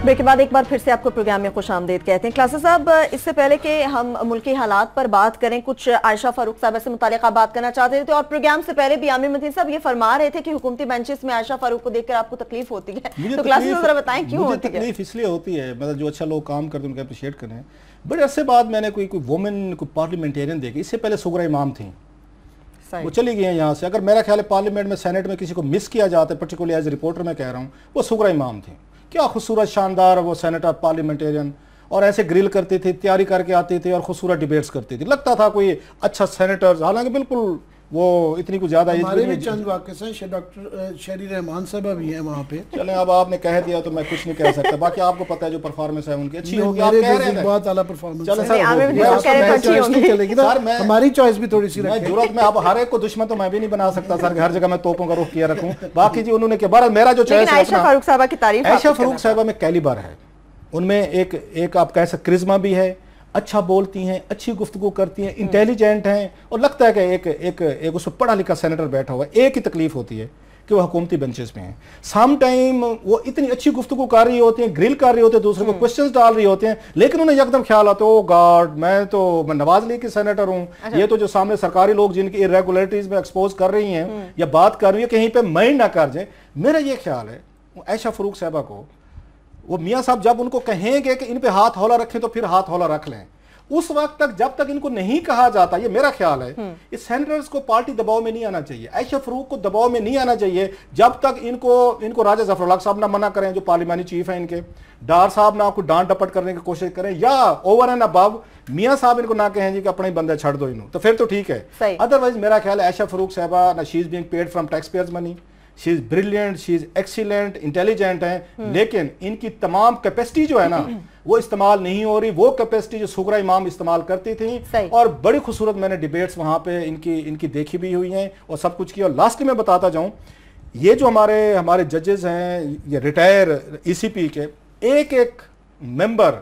ब्रेक के बाद एक बार फिर से आपको प्रोग्राम में खुशामदीद कहते हैं। क्लासेस साहब, इससे पहले कि हम मुल्की हालात पर बात करें, कुछ आयशा फारूक साहब से मुतालिक बात करना चाहते थे, और प्रोग्राम से पहले भी आमिर मतीन साहब ये फरमा रहे थे कि हुकूमती बेंचेस में आयशा फारूक को देखकर आपको तकलीफ होती है, तो क्लासेस जरा बताएं क्यों होती है? तकलीफ इसलिए होती है, मतलब जो अच्छा लोग काम करते हैं उनको अप्रिशिएट करें। बड़े अरसे बाद मैंने कोई वुमेन को पार्लियामेंटेरियन देखी। इससे पहले सुगरा इमाम थी, वो चली गई हैं यहाँ से। अगर मेरा ख्याल है पार्लियामेंट में, सेनेट में किसी को मिस किया जाता है, पर्टिकुलरली एज रिपोर्टर मैं कह रहा हूँ, वो सुगरा इमाम थी। क्या खूबसूरत शानदार वो सेनेटर पार्लियामेंटेरियन, और ऐसे ग्रिल करती थी, तैयारी करके आती थी और खूबसूरत डिबेट्स करती थी, लगता था कोई अच्छा सेनेटर। हालांकि बिल्कुल वो इतनी कुछ ज्यादा हमारे भी चंद वाक़े हैं, डॉक्टर शेरी रहमान साहब भी हैं वहाँ पे। चलें, अब आपने कह दिया तो मैं कुछ नहीं कह सकता, बाकी आपको पता है जो परफॉर्मेंस है उनकी अच्छी होगी, आप कह रहे हैं बहुत आला परफॉर्मेंस। चलें सर, चलेगी ना, हमारी चॉइस भी थोड़ी सी जरूरत में, अब हर एक को दुश्मन तो मैं भी नहीं बना सकता सर, हर जगह मैं तोपों का रुख किया रखूं। बाकी जी उन्होंने के बारे मेरा जो चॉइस है, आयशा फारूक साहब की तारीफ, आयशा फारूक साहब में कैलिबर है, उनमें एक आप कह सकते क्रिज्मा भी है, अच्छा बोलती हैं, अच्छी गुफ्तगू करती हैं, इंटेलिजेंट हैं, और लगता है कि एक उसमें पढ़ा लिखा सेनेटर बैठा हुआ है। एक ही तकलीफ होती है कि वो हुकूमती बेंचेस में है, सम टाइम वो इतनी अच्छी गुफ्तगू कर रही होती हैं, ग्रिल कर रही होती है, दूसरे को क्वेश्चंस डाल रही होते हैं, लेकिन उन्हें एकदम ख्याल आता है, ओ गॉड मैं नवाज लीग की सेनेटर हूँ, ये तो जो सामने सरकारी लोग जिनकी इरेगुलरिटीज में एक्सपोज कर रही हैं या बात कर रही है, कहीं पर माइंड ना कर जाए। मेरा ये ख्याल है आयशा फारूक साहबा को, वो मियाँ साहब जब उनको कहेंगे कि इन पे हाथ हौला रखें तो फिर हाथ हौला रख लें, उस वक्त तक जब तक इनको नहीं कहा जाता, ये मेरा ख्याल है, इस सेनेटर्स को पार्टी दबाव में नहीं आना चाहिए, आयशा फारूक को दबाव में नहीं आना चाहिए जब तक इनको राजा जफरुल्लाह साहब ना मना करें, जो पार्लियामानी चीफ है इनके, डार साहब ना आपको डांट डपट करने की कोशिश करें, या ओवर एंड अबव मियाँ साहब इनको ना कहें जी कि अपने ही बंदे छड़ दो इन्हों, तो फिर तो ठीक है। अदरवाइज मेरा ख्याल है आयशा फारूक साहबा ना she is being paid from tax payers money, she is brilliant, she is excellent, intelligent हैं, लेकिन इनकी तमाम कैपेसिटी जो है ना वो इस्तेमाल नहीं हो रही, वो कैपेसिटी जो सुगरा इमाम इस्तेमाल करती थी। और बड़ी खूबसूरत मैंने डिबेट्स वहां पे इनकी देखी भी हुई हैं और सब कुछ किया। और लास्ट में बताता जाऊं, ये जो हमारे जजेस हैं, ये रिटायर ईसीपी के एक एक मेंबर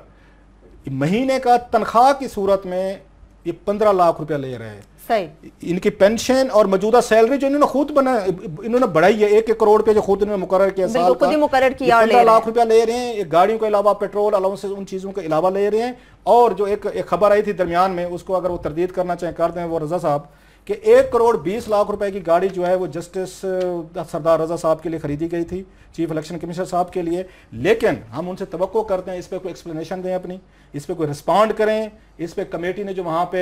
महीने का तनख्वाह की सूरत में ये 15 लाख रुपया ले रहे हैं। सही। इनकी पेंशन और मौजूदा सैलरी जो इन्होंने बढ़ाई है, 1 करोड़ पे जो खुद इन्होंने मुकर्रर किया साल का, 15 लाख रुपया ले रहे हैं। गाड़ियों के अलावा पेट्रोल अलाउंस उन चीजों के अलावा ले रहे हैं। और जो एक खबर आई थी दरमियान में, उसको अगर वो तरदीद करना चाहें कर दें वो रजा साहब, कि 1 करोड़ 20 लाख रुपए की गाड़ी जो है वो जस्टिस सरदार रजा साहब के लिए खरीदी गई थी, चीफ इलेक्शन कमिश्नर साहब के लिए। लेकिन हम उनसे तवक्को करते हैं इस पे कोई एक्सप्लेनेशन दें, अपनी इस पे कोई रिस्पॉन्ड करें। इस पे कमेटी ने जो वहां पे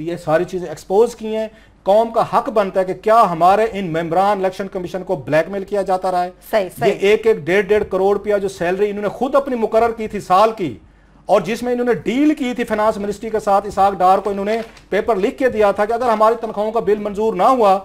ये सारी चीजें एक्सपोज की हैं, कौम का हक बनता है कि क्या हमारे इन मेंबरान इलेक्शन कमीशन को ब्लैकमेल किया जाता रहा है। सही। ये 1-1, 1.5 करोड़ रुपया जो सैलरी इन्होंने खुद अपनी मुकर्रर की थी साल की, और जिसमें इन्होंने डील की थी फाइनेंस मिनिस्ट्री के साथ, इसाक डार को इन्होंने पेपर लिख के दिया था कि अगर हमारी तनख्वाहों का बिल मंजूर ना हुआ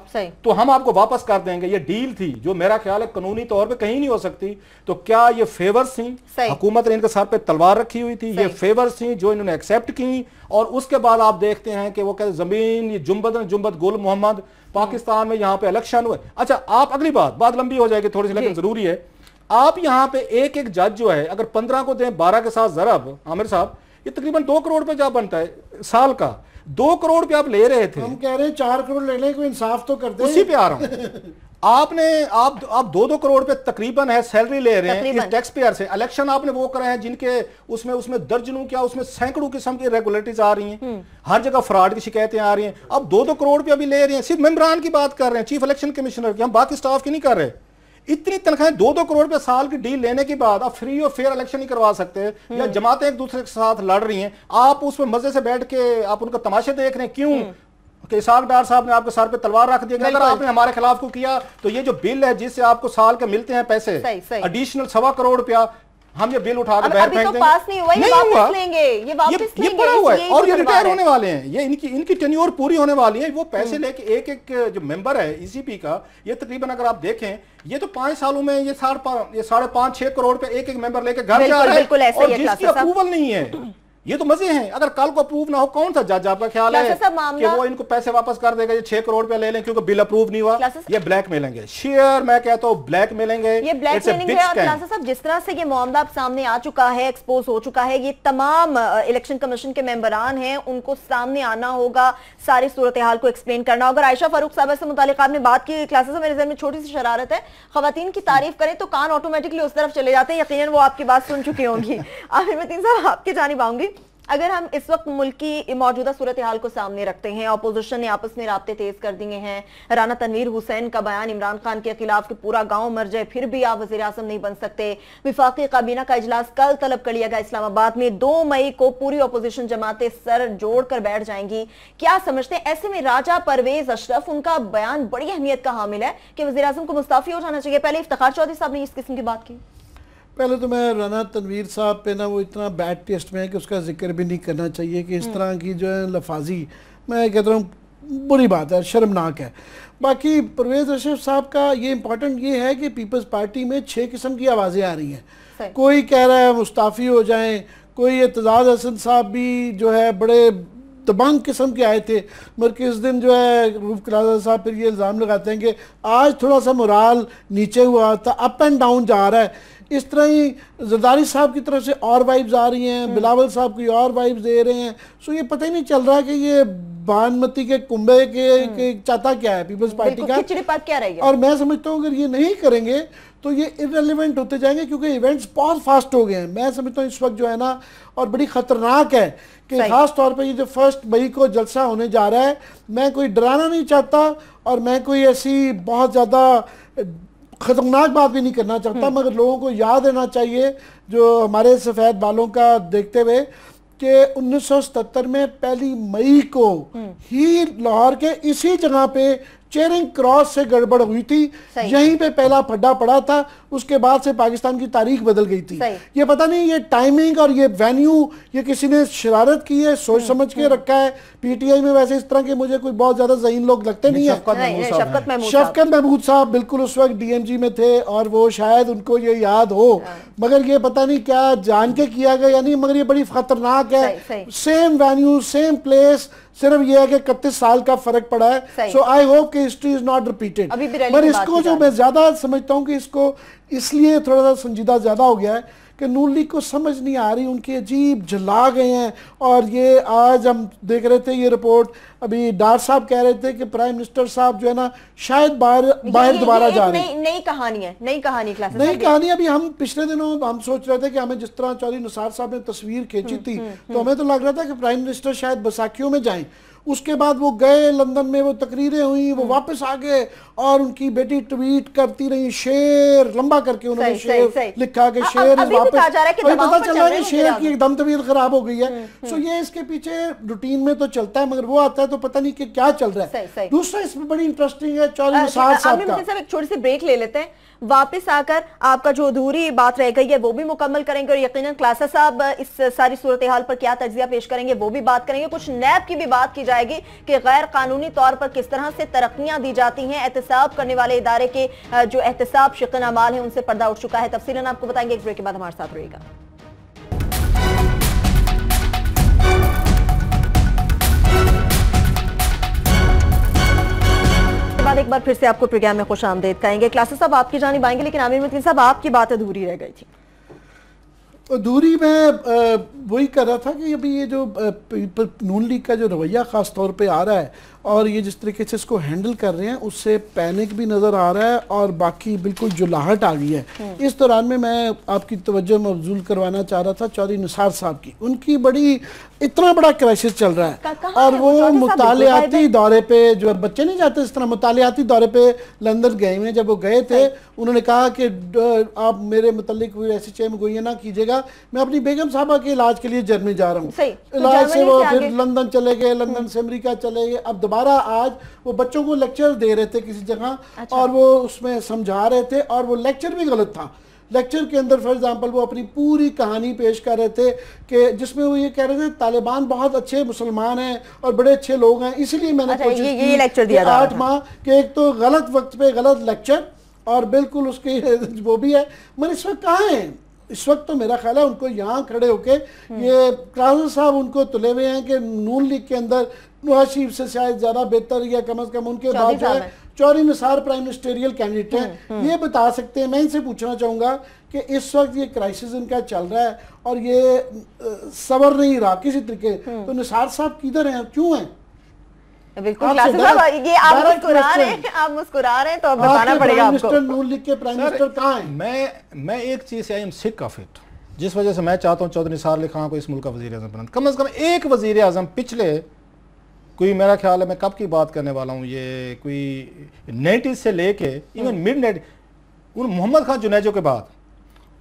तो हम आपको वापस कर देंगे। ये डील थी जो मेरा ख्याल है कानूनी तौर पे कहीं नहीं हो सकती। तो क्या ये फेवर्स थी? हुकूमत ने इनके सर पे तलवार रखी हुई थी, ये फेवर्स थी जो इन्होंने एक्सेप्ट की। और उसके बाद आप देखते हैं कि वो कहते जमीन ये जुम्बद गुल मोहम्मद, पाकिस्तान में यहाँ पे इलेक्शन हुए। अच्छा, आप अगली बात लंबी हो जाएगी थोड़ी सी, लेकिन जरूरी है। आप यहाँ पे एक जज जो है अगर 15 को दें 12 के साथ ज़रब, आमिर साहब, ये तकरीबन 2 करोड़ पे जा बनता है साल का। 2 करोड़ पे आप ले रहे थे, हम कह रहे हैं 4 करोड़ लेने को इंसाफ तो करते हैं। उसी पे आ रहा हूं। आप 2-2 करोड़ पे तकरीबन है सैलरी ले रहे हैं इस टैक्स पेयर से। इलेक्शन आपने वो करे हैं जिनके उसमें दर्जनों क्या उसमें सैकड़ों किस्म की रेगुलेटरीज आ रही हैं, हर जगह फ्रॉड की शिकायतें आ रही हैं। अब 2-2 करोड़ पे अभी ले रहे हैं, सिर्फ मेंबरान की बात कर रहे हैं, चीफ इलेक्शन कमिश्नर की, हम बाकी स्टाफ की नहीं कर रहे। इतनी तनख्वाहें 2-2 करोड़ पे साल की डील लेने के बाद आप फ्री और फेयर इलेक्शन नहीं करवा सकते, या जमातें एक दूसरे के साथ लड़ रही हैं, आप उसमें मजे से बैठ के आप उनका तमाशे देख रहे हैं। क्यों? कि इसाक डार साहब ने आपके सर पे तलवार रख दी, अगर आपने हमारे खिलाफ को किया तो ये जो बिल है जिससे आपको साल के मिलते हैं पैसे एडिशनल 1.25 करोड़ रुपया, हम ये बिल उठा के बाहर फेंक देंगे। पास नहीं हुआ, ये वापस लेंगे, ये पड़ा हुआ है और ये रिटायर होने वाले हैं, ये इनकी टेन्योर पूरी होने वाली है। वो पैसे लेके एक जो मेंबर है ईसीपी का, ये तकरीबन अगर आप देखें ये तो 5 सालों में ये 5.5-6 करोड़ पे एक मेंबर लेके घर जा रहा है, और जिसकी अप्रूवल नहीं है। ये तो मजे हैं। अगर कल को अप्रूव ना हो, कौन सा जज आपका ख्याल है कि वो इनको पैसे वापस कर देगा? ये 6 करोड़ पे ले लें क्योंकि बिल अप्रूव नहीं हुआ, ये ब्लैक मेलेंगे। शेयर मैं कहता हूं ब्लैक मेलेंगे, ये ब्लैक मेलिंग है। और क्लासेस साहब जिस तरह से ये मामला सामने आ चुका है, एक्सपोज हो चुका है, ये तमाम इलेक्शन कमीशन के मेंबरान हैं, उनको सामने आना होगा, सारी सूरत हाल को एक्सप्लेन करना। अगर आयशा फारूक साहब से मुतालिक आपने बात की, क्लासेस मेरे ज़हन में छोटी सी शरारत है, खवातीन की तारीफ करें तो कान ऑटोमेटिकली उस तरफ चले जाते हैं। यकीनन वो आपकी बात सुन चुकी होंगी। आमिर मतीन साहब आपके जानिब आऊंगी। अगर हम इस वक्त मुल्क की मौजूदा सूरत हाल को सामने रखते हैं, अपोजिशन ने आपस में राब्ते तेज कर दिए हैं, राना तनवीर हुसैन का बयान इमरान खान के खिलाफ कि पूरा गांव मर जाए फिर भी आप वज़ीर आज़म नहीं बन सकते, विफाकी काबीना का इजलास कल तलब कर लिया गया इस्लामाबाद में, 2 मई को पूरी अपोजिशन जमातें सर जोड़कर बैठ जाएंगी, क्या समझते हैं? ऐसे में राजा परवेज अशरफ, उनका बयान बड़ी अहमियत का हामिल है कि वज़ीर आज़म को मुस्ताफी हो जाना चाहिए। पहले इफ्तिखार चौधरी साहब ने इस किस्म की बात की। पहले तो मैं राना तनवीर साहब पे ना वो इतना बैड टेस्ट में है कि उसका जिक्र भी नहीं करना चाहिए कि इस तरह की जो है लफाजी, मैं कहता हूँ बुरी बात है, शर्मनाक है। बाकी परवेज़ अशरफ साहब का ये इम्पोर्टेंट ये है कि पीपल्स पार्टी में 6 किस्म की आवाज़ें आ रही हैं। कोई कह रहा है मुस्ताफ़ी हो जाएं, कोई एतजाज़ हसन साहब भी जो है बड़े तबांग किस्म के आए थे, मगर किस दिन जो है रूफ कलाजा साहब फिर ये इल्ज़ाम लगाते हैं कि आज थोड़ा सा मोराल नीचे हुआ था, अप एंड डाउन जा रहा है। इस तरह ही जरदारी साहब की तरफ से और वाइब्स आ रही हैं, बिलावल साहब की और वाइब्स दे रहे हैं। सो ये पता ही नहीं चल रहा कि ये बानमती के कुंभे के चाहता क्या है पीपल्स पार्टी का, क्या रहेगा। और मैं समझता हूँ अगर ये नहीं करेंगे तो ये इररिलेवेंट होते जाएंगे, क्योंकि इवेंट्स बहुत फास्ट हो गए हैं। मैं समझता हूँ इस वक्त जो है ना, और बड़ी ख़तरनाक है कि ख़ास तौर पे ये जो 1 मई को जलसा होने जा रहा है, मैं कोई डराना नहीं चाहता और मैं कोई ऐसी बहुत ज़्यादा ख़तरनाक बात भी नहीं करना चाहता, मगर लोगों को याद रहना चाहिए जो हमारे सफ़ेद बालों का देखते हुए कि 1977 में 1 मई को ही लाहौर के इसी जगह पे चेयरिंग क्रॉस से गड़बड़ हुई थी, यहीं पे पहला फड्डा पड़ा था, उसके बाद से पाकिस्तान की तारीख बदल गई थी। ये पता नहीं ये टाइमिंग और ये वेन्यू ये किसी ने शरारत की है, सोच समझ के रखा है। पीटीआई में वैसे इस तरह के मुझे कोई बहुत ज्यादा ज़हीन लोग लगते नहीं है। शफकत महमूद साहब बिल्कुल उस वक्त डीएमजी में थे और वो शायद उनको ये याद हो, मगर ये पता नहीं क्या जान के किया गया या नहीं, मगर ये बड़ी खतरनाक है। सेम वेन्यू सेम प्लेस, सिर्फ ये है कि 31 साल का फर्क पड़ा है। सो आई होप कि हिस्ट्री इज नॉट रिपीटेड। पर इसको जो मैं ज्यादा समझता हूँ कि इसको इसलिए थोड़ा सा संजीदा ज्यादा हो गया है कि नून लीग को समझ नहीं आ रही, उनके अजीब जला गए हैं। और ये आज हम देख रहे थे ये रिपोर्ट, अभी डार साहब कह रहे थे कि प्राइम मिनिस्टर साहब जो है ना शायद बाहर दोबारा जा रहे हैं। नई कहानी है, नई कहानी। अभी हम पिछले दिनों हम सोच रहे थे कि हमें जिस तरह चौधरी निसार साहब ने तस्वीर खींची थी तो हमें तो लग रहा था कि प्राइम मिनिस्टर शायद बैसाखियों में जाएं। उसके बाद वो गए लंदन में, वो तकरीरें हुई, वो वापस आ गए और उनकी बेटी ट्वीट करती रही, शेर लंबा करके उन्होंने शेर लिखा कि शेर वापस, पता चल रहा है कि शेर की एकदम तबीयत खराब हो गई है। सो ये इसके पीछे रूटीन में तो चलता है, मगर वो आता है तो पता नहीं कि क्या चल रहा है। दूसरा इसमें बड़ी इंटरेस्टिंग है चौधरी निसार साहब का। एक छोटी सी ब्रेक ले लेते हैं, वापस आकर आपका जो अधूरी बात रह गई है वो भी मुकम्मल करेंगे और यकीनन क्लासा साहब इस सारी सूरत हाल पर क्या तज्जिया पेश करेंगे वो भी बात करेंगे। कुछ नैब की भी बात की जाएगी कि गैर कानूनी तौर पर किस तरह से तरक्कियां दी जाती हैं। एहतसाब करने वाले इदारे के जो एहतसाब शिकन अमाल है उनसे पर्दा उठ चुका है। तफसीलन आपको बताएंगे एक ब्रेक के बाद, हमारे साथ रहेगा। बाद एक बार फिर से आपको प्रोग्राम में खुश आमदेद कहेंगे। क्लासेस साहब आपकी जानिब आएंगे, लेकिन आमिर मतीन साहब आपकी बात अधूरी रह गई थी। अधूरी मैं वही कर रहा था कि अभी ये जो नून लीग का जो रवैया ख़ास तौर पे आ रहा है और ये जिस तरीके से इसको हैंडल कर रहे हैं उससे पैनिक भी नज़र आ रहा है और बाकी बिल्कुल जुलाहट आ गई है। इस दौरान में मैं आपकी तवज्जो मबजूल करवाना चाह रहा था चौधरी निसार साहब की। उनकी बड़ी इतना बड़ा क्राइसिस चल रहा है और वो मुतालियाती दौरे पे, जो बच्चे नहीं जाते इस तरह मुतालियाती दौरे पे लंदन गए हुए, जब वो गए थे उन्होंने कहा कि आप मेरे मुतल्लिक कोई ऐसी चेम गोइयां ना कीजिएगा, मैं अपनी बेगम साहबा के इलाज के लिए जर्मनी जा रहा हूँ। इलाज से वो फिर लंदन चले गए, लंदन से अमेरिका चले गए। अब दोबारा आज वो बच्चों को लेक्चर दे रहे थे किसी जगह और वो उसमें समझा रहे थे और वो लेक्चर भी गलत था। लेक्चर के अंदर फॉर एग्जांपल वो अपनी पूरी कहानी पेश कर रहे थे कि जिसमें वो ये कह रहे थे तालिबान बहुत अच्छे मुसलमान हैं और बड़े अच्छे लोग हैं, इसीलिए मैंने कोशिश की लेक्चर दिया 8 माह के एक तो गलत वक्त पे गलत लेक्चर और बिल्कुल उसके वो भी है। मगर इस वक्त कहाँ है? इस वक्त तो मेरा ख्याल है उनको यहाँ खड़े होके ये क्लासेस साहब उनको तुले हुए हैं कि नून लीग के अंदर नवाज शरीफ से शायद ज्यादा बेहतर या कम अज कम उनके बाद जो है Chaudhry Nisar prime ministerial candidate हैं, ये बता सकते हैं। मैं इनसे पूछना चाहूंगा कि इस वक्त ये क्राइसिस इनका चल रहा है और ये सबर नहीं रहा किसी तरीके, तो निसार साहब किधर हैं, क्यों हैं? बिल्कुल ये आप मुस्कुरा रहे हैं तो अब बताना पड़ेगा आपको। नून लीग के प्राइम मिनिस्टर कहाँ हैं? मैं एक चीज से I am sick of it, जिस वजह से मैं चाहता हूँ चौधरी निसार अली खान को इस मुल्क का वजीर आजम बनाना। कम से कम एक वजीर आजम पिछले कोई, मेरा ख्याल है मैं कब की बात करने वाला हूँ, ये कोई 90s से लेके इवन मिड 90 उन मोहम्मद खान जुनैजो के बाद,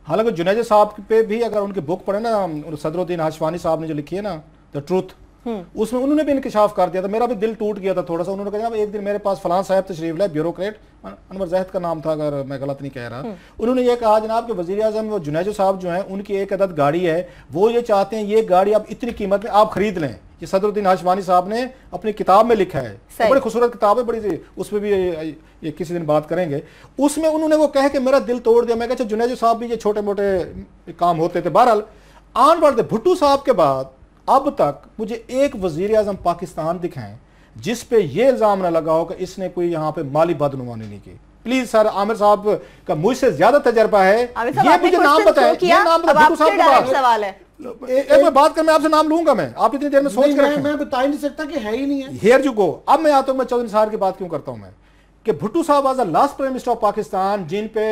हालांकि जुनैजो साहब पे भी अगर उनकी बुक पढ़े ना, सदरुद्दीन हाशवानी साहब ने जो लिखी है ना द ट्रूथ, उसमें उन्होंने भी इंकशाफ कर दिया था। मेरा भी दिल टूट गया था थोड़ा सा। उन्होंने कहा एक दिन मेरे पास फलां साहब तशरीफ लाए, ब्यूरोक्रेट अनवर जहद का नाम था अगर मैं गलत नहीं कह रहा, उन्होंने ये कहा जनाब कि वजीर आजम वो जुनैजो साहब जो हैं उनकी एक अदद गाड़ी है, वो ये चाहते हैं ये गाड़ी आप इतनी कीमत में आप खरीद लें। ये सदरुद्दीन हाशवानी साहब ने अपनी किताब में लिखा है, बड़ी खूबसूरत किताब है, बड़ी उसमें भी ये किसी दिन बात करेंगे। उसमें उन्होंने वो कह के मेरा दिल तोड़ दिया। मैं कहता जुनैजो साहब भी ये छोटे मोटे काम होते थे। बहरहाल आन बढ़ते भुट्टो साहब के बाद अब तक मुझे एक वजीर आजम पाकिस्तान दिखाएं जिस पे ये इल्जाम ना लगा हो कि इसने कोई यहाँ पे माली बदनुमानी नहीं की। प्लीज सर, आमिर साहब का मुझसे ज्यादा तजर्बा है, ये मुझे नाम बताए। ये नाम भुट्टो साहब का सवाल है। एक बात कर, मैं आपसे नाम लूंगा, मैं आप इतनी देर में सोच कर मैं बता ही नहीं सकता कि है ही नहीं है। Here you go. अब मैं आता हूं, मैं चौधरी निसार की बात क्यों करता हूं मैं, कि भुट्टो साहब आज last prime minister of Pakistan जिन पे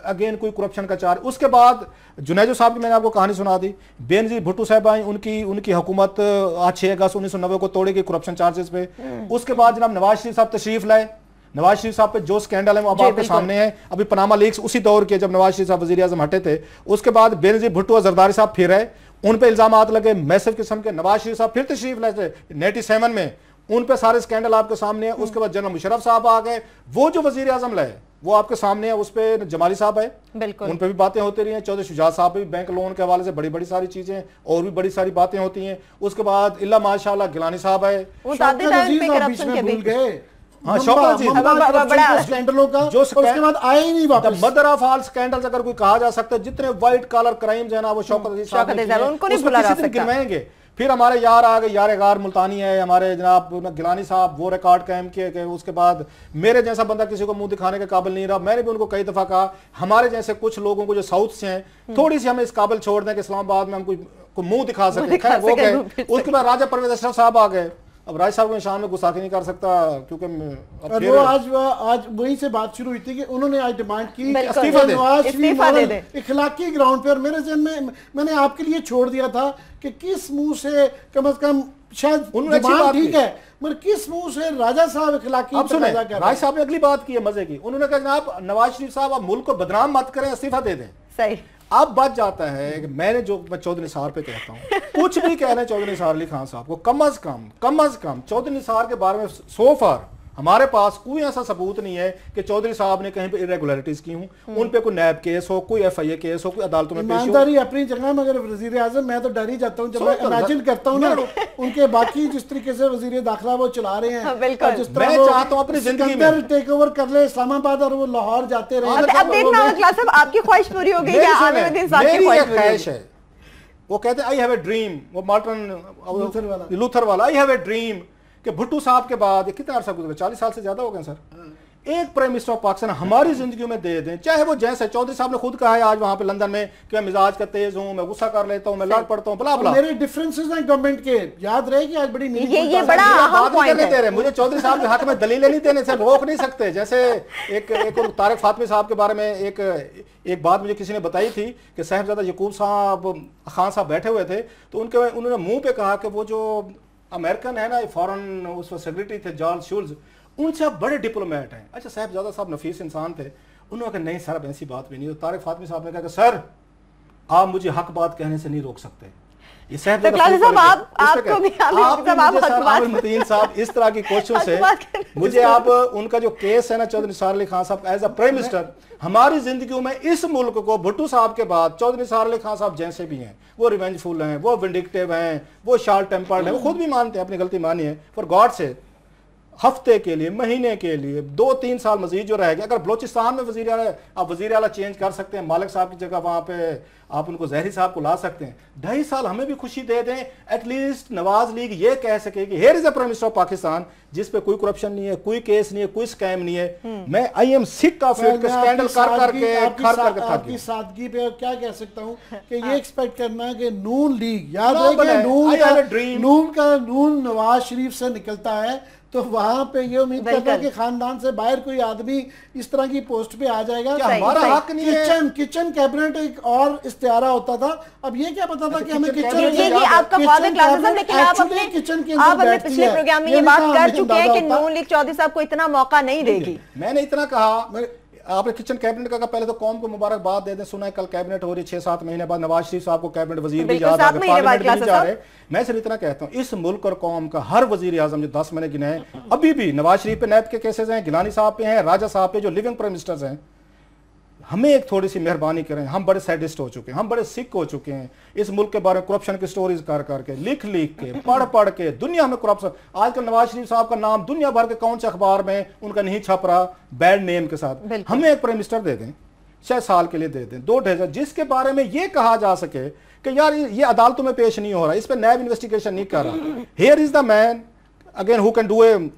अगेन कोई करप्शन का चार्ज। उसके बाद जुनैजो साहब की मैंने आपको कहानी सुना दी, बेनजीर भुट्टो साहब आई, उनकी हुकूमत आज 6 अगस्त 1990 को तोड़ेगी करप्शन चार्जेस पे। उसके बाद जनाब नवाज शरीफ साहब तशरीफ लाए। नवाज शरीफ साहब पे जो स्कैंडल है वो अब आपके सामने है। अभी पनामा लीक्स उसी दौर के जब नवाज शरीफ साहब वजीर आजम हटे थे। उसके बाद बेनजीर भुट्टो जरदारी साहब फिर आए, उन पे इल्जाम लगे मैसिव किस्म के। नवाज शरीफ साहब फिर तशरीफ लाए थे 97 में, उन पे सारे स्कैंडल आपके सामने है। उसके बाद जनरल मुशर्रफ साहब आ गए, वो जो वजीर आजम लाए वो आपके सामने है। उस पे जमाली साहब है, बिल्कुल उन पे भी बातें होती रही हैं। चौधरी शुजात साहब भी बैंक लोन के हवाले से बड़ी बड़ी सारी चीजें और भी बड़ी सारी बातें होती हैं। उसके बाद इल्ला माशाल्लाह गिलानी साहब है, हाँ स्कैंडलों का जो उसके बाद आए ही नहीं वापस। मदर ऑफ ऑल स्कैंडल्स अगर कोई कहा जा सकता है, जितने व्हाइट कॉलर क्राइम्स है ना वो शौकत अजीज साहब उनको नहीं भुला जा सकता। गिनवाएंगे। फिर हमारे यार आ गए, यार गार मुल्तानी है हमारे जनाब गिलानी साहब, वो रिकॉर्ड कायम किए। उसके बाद मेरे जैसा बंदा किसी को मुंह दिखाने के काबिल नहीं रहा। मैंने भी उनको कई दफा कहा हमारे जैसे कुछ लोगों को जो साउथ से हैं थोड़ी सी हमें इस काबिल छोड़ दें कि इस्लामाबाद में हम को मुंह दिखा सके, वो गए। उसके बाद राजा परवेज अशरफ साहब आ गए। अब राज साहब को निशान में गुस्ताखी नहीं कर सकता क्योंकि वो आज वहीं से बात शुरू हुई थी कि उन्होंने आज डिमांड की इस्तीफा दे दे इखलाकी ग्राउंड पे। और मेरे जहन में मैंने आपके लिए छोड़ दिया था कि किस मुंह से कम से कम शायद डिमांड ठीक है मगर किस मुंह से राजा साहब इखलाकी। अब सुने राज साहब ने अगली बात की है मजे की, उन्होंने कहा जनाब नवाज शरीफ साहब आप मुल्क को बदनाम मत करें, इस्तीफा दे दें। सही। अब बात जाता है कि मैं चौधरी निसार पे कहता हूँ कुछ भी कह रहे हैं चौधरी निसार अली खान साहब को, कम अज कम चौधरी निसार के बारे में सो फार हमारे पास कोई ऐसा सबूत नहीं है कि चौधरी साहब ने कहीं पे इरेगुलरिटीज की हूं, उन पे कोई नैब केस हो, कोई FIA केस हो, कोई अदालतों में ईमानदारी अपनी जगह। मगर वजीर आजम मैं तो डर ही जाता हूं जब मैं इमेजिन करता हूं ना उनके बाकी जिस तरीके से वजीर दाखिला वो चला रहे हैं, जिस तरह मैं चाहता हूं अपनी जिंदगी में टेक ओवर कर ले इस्लामाबाद और वो लाहौर जाते रहे। अब देखना आपकी ख्वाहिश पूरी हो गई या आमिर मतीन साहब की ख्वाहिश है? वो कहते हैं आई हैव ए ड्रीम, वो मार्टिन लूथर वाला आई हैव ए ड्रीम कि भुट्टो साहब के बाद कितना अरसा गुजरा, 40 साल से ज्यादा हो गए सर। एक प्राइम मिनिस्टर ऑफ पाकिस्तान हमारी जिंदगी में दे दें, चाहे वो जैसे चौधरी साहब ने खुद कहा है आज वहां पे लंदन में कि मैं मिजाज का तेज हूं, मैं गुस्सा कर लेता हूं, मैं लड़ पड़ता हूं, बला बला। मेरे डिफरेंसेस हैं गवर्नमेंट के, याद रहे कि आज बड़ी ये बड़ा अहम पॉइंट है। दे रहे मुझे चौधरी साहब के हक में दलीलें नहीं देने से रोक नहीं सकते। जैसे एक तारिक फातमी साहब के बारे में एक बात मुझे किसी ने बताई थी कि साहिबजादा यकूब साहब खान साहब बैठे हुए थे तो उन्होंने मुंह पे कहा कि वो जो अमेरिकन है ना फॉरेन उस सेक्रेटरी थे जॉर्ज शुल्ज, उनसे आप बड़े डिप्लोमेट हैं। अच्छा साहबजादा साहब नफीस इंसान थे, उन्होंने कहा नहीं सर ऐसी बात भी नहीं। तो तारिक फातमी साहब ने कहा कि सर आप मुझे हक बात कहने से नहीं रोक सकते। ये साहब इस तरह की कोशिशों से मुझे आप उनका जो केस है ना चौधरी निसार अली खान साहब एज अ प्राइम मिनिस्टर हमारी जिंदगी में इस मुल्क को भुट्टो साहब के बाद चौधरी निसार अली खान साहब जैसे भी हैं, वो रिवेंजफुल हैं, वो विंडिक्टिव हैं, वो शार्ट टेम्पर्ड हैं, वो खुद भी मानते हैं अपनी गलती मानी है। फॉर गॉड से हफ्ते के लिए, महीने के लिए, 2-3 साल मजीद जो रहेगा, अगर बलोचिस्तान में वजीर आला चेंज कर सकते हैं, मालिक साहब की जगह वहां पे आप उनको जहरी साहब को ला सकते हैं, 2.5 साल हमें भी खुशी दे दें। एटलीस्ट नवाज लीग ये कह सके कि here is the prime minister of Pakistan जिस पे कोई करप्शन नहीं है, कोई केस नहीं है, कोई स्कैम नहीं है। मैं I am sick of it, scandal कर करके आपकी सादगी पे क्या कह सकता हूं कि ये एक्सपेक्ट करना कि नून लीग, याद रहे नून नवाज शरीफ से निकलता है तो वहां पे ये उम्मीद करता है कि खानदान से बाहर कोई आदमी इस तरह की पोस्ट पे आ जाएगा। हमारा हक नहीं है। किचन कैबिनेट एक और इस्तेहारा होता था, अब ये क्या पता था कि हमें किचन आपका लेकिन आप अपने पिछले प्रोग्राम में ये बात कर चुके हैं कि नून लीग चौधरी साहब को इतना मौका नहीं देगी। मैंने इतना कहा, आपने किचन कैबिनेट का पहले तो कौम को मुबारकबाद दे दें। सुना है कल कैबिनेट हो रही, 6-7 महीने बाद नवाज शरीफ साहब को कैबिनेट वजीर भी याद आ गए, पार्लियामेंट भी नहीं जा रहे। मैं सिर्फ इतना कहता हूं इस मुल्क और कौम का हर वजीर आजम जो 10 महीने गिने हैं, अभी भी नवाज शरीफ पे नैब के केसेस हैं, गिलानी साहब पे हैं, राजा साहब पे जो लिविंग प्राइम मिनिस्टर्स हैं, हमें एक थोड़ी सी मेहरबानी करें। हम बड़े सैडिस्ट हो चुके हैं, हम बड़े सिक हो चुके हैं इस मुल्क के बारे में करप्शन की स्टोरीज कर करके, लिख के, पढ़ के। दुनिया में करप्शन, आजकल नवाज शरीफ साहब का नाम दुनिया भर के कौन से अखबार में उनका नहीं छप रहा बैड नेम के साथ। हमें एक प्राइम मिनिस्टर दे दें, 6 साल के लिए दे दें, 2-2.5 जिसके बारे में ये कहा जा सके कि यार ये अदालतों में पेश नहीं हो रहा, इस पर नैब इन्वेस्टिगेशन नहीं कर रहा। Here is the man again who can do a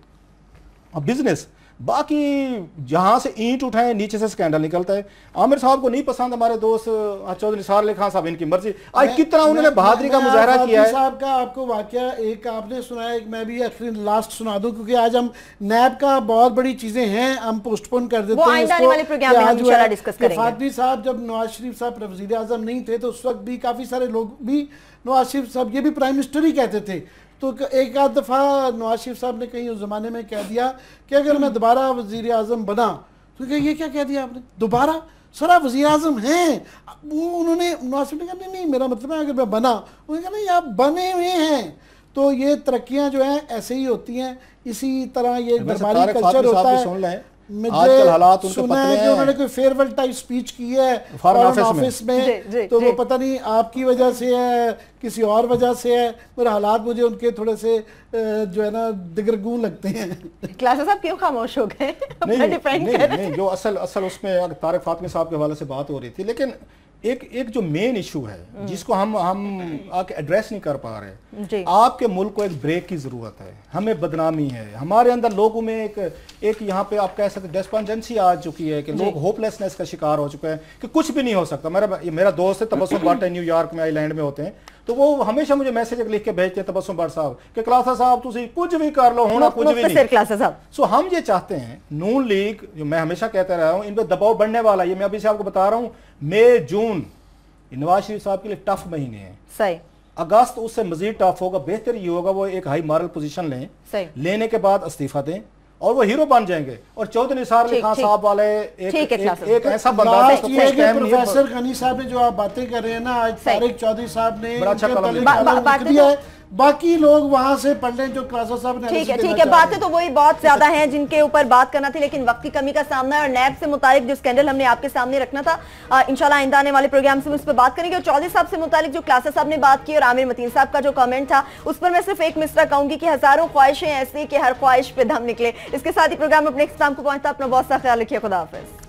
business. बाकी जहां से ईंट उठाए नीचे से स्कैंडल निकलता है। आमिर साहब को नहीं पसंद हमारे दोस्त चौधरी निसार अली खान साहब, इनकी मर्जी। आज कितना उन्होंने बहादुरी का मुजाहरा किया है। साहब का आपको वाकया एक आपने सुनाया, एक मैं भी आखिरी लास्ट सुना दूं क्योंकि आज हम नैब का बहुत बड़ी चीजें हैं, हम पोस्टपोन कर देते हैं इसको। फातमी साहब जब नवाज शरीफ साहब वजीर आजम नहीं थे तो उस वक्त भी काफी सारे लोग भी नवाज शरीफ साहब ये भी प्राइम मिनिस्टर ही कहते थे। तो एक आध दफ़ा नवाज शरीफ साहब ने कहीं उस ज़माने में कह दिया कि अगर मैं दोबारा वज़ीर आज़म बना, तो ये क्या कह दिया आपने, दोबारा सर आप वज़ीर आज़म हैं। वो उन्होंने नवाज शरीफ ने कहा नहीं मेरा मतलब है अगर मैं बना, उन्होंने कहा नहीं आप बने हुए हैं। तो ये तरक्कियां जो हैं ऐसे ही होती हैं, इसी तरह ये दरबारी कल्चर होता है। आजकल हालात उनके सुना है कि उन्होंने कोई फेयरवेल टाइप स्पीच की है फॉरेन ऑफिस में, तो वो पता नहीं आपकी वजह से है किसी और वजह से है, पर हालात मुझे उनके थोड़े से जो है ना दिगरगून लगते हैं। क्लासेस आप क्यों खामोश हो गए? नहीं, जो असल उसमें तारिक फातमी साहब के हवाले से बात हो रही थी, लेकिन एक जो मेन इशू है जिसको हम आके एड्रेस नहीं कर पा रहे, आपके मुल्क को एक ब्रेक की जरूरत है, हमें बदनामी है, हमारे अंदर लोगों में एक यहाँ पे आप कह सकते डेस्पॉन्डेंसी आ चुकी है कि लोग होपलेसनेस का शिकार हो चुके हैं कि कुछ भी नहीं हो सकता। मेरा दोस्त है तबस्सुम भट्ट, न्यूयॉर्क में आइलैंड में होते हैं, तो वो हमेशा मुझे मैसेज लिख के भेजते हैं तबस्सुम भट्ट साहब कि क्लासा साहब तुझे कुछ भी कर लो, होना कुछ भी नहीं। सो हम ये चाहते हैं, नून लीग जो मैं हमेशा कहता रहा हूँ, इन पर दबाव बढ़ने वाला है, ये मैं अभी से आपको बता रहा हूँ, मई जून नवाज शरीफ साहब के लिए टफ महीने हैं, सही, अगस्त उससे मजीद टफ होगा। बेहतर ये होगा वो एक हाई मॉरल पोजीशन लें, लेने के बाद इस्तीफा दें और वो हीरो बन जाएंगे। और चौधरी निसार अली खान साहब वाले एक ऐसा बंदा है, प्रोफेसर गनी साहब ने जो आप बातें कर रहे हैं ना, आज तारिक चौधरी साहब ने बड़ा अच्छा दिया है, बाकी लोग वहां से पढ़ लें जो क्लासा साहब ने। ठीक है, बातें तो वही बहुत ज्यादा हैं जिनके ऊपर बात करना थी, लेकिन वक्त की कमी का सामना है और नैब से मुतालिक जो स्कैंडल हमने आपके सामने रखना था, इंशाल्लाह आइंदा आने वाले प्रोग्राम से उस पर बात करेंगे। और चौधरी साहब से मुतालिक जो क्लासा साहब ने बात की और आमिर मतीन साहब का जो कमेंट था, उस पर मैं सिर्फ एक मिसरा कहूंगी कि हजारों ख्वाहिशें ऐसी कि हर ख्वाहिश पे दम निकले। इसके साथ ही प्रोग्राम अपने इख्तिताम को पहुंचता, अपना बहुत सा ख्याल रखिए, खुदा हाफिज।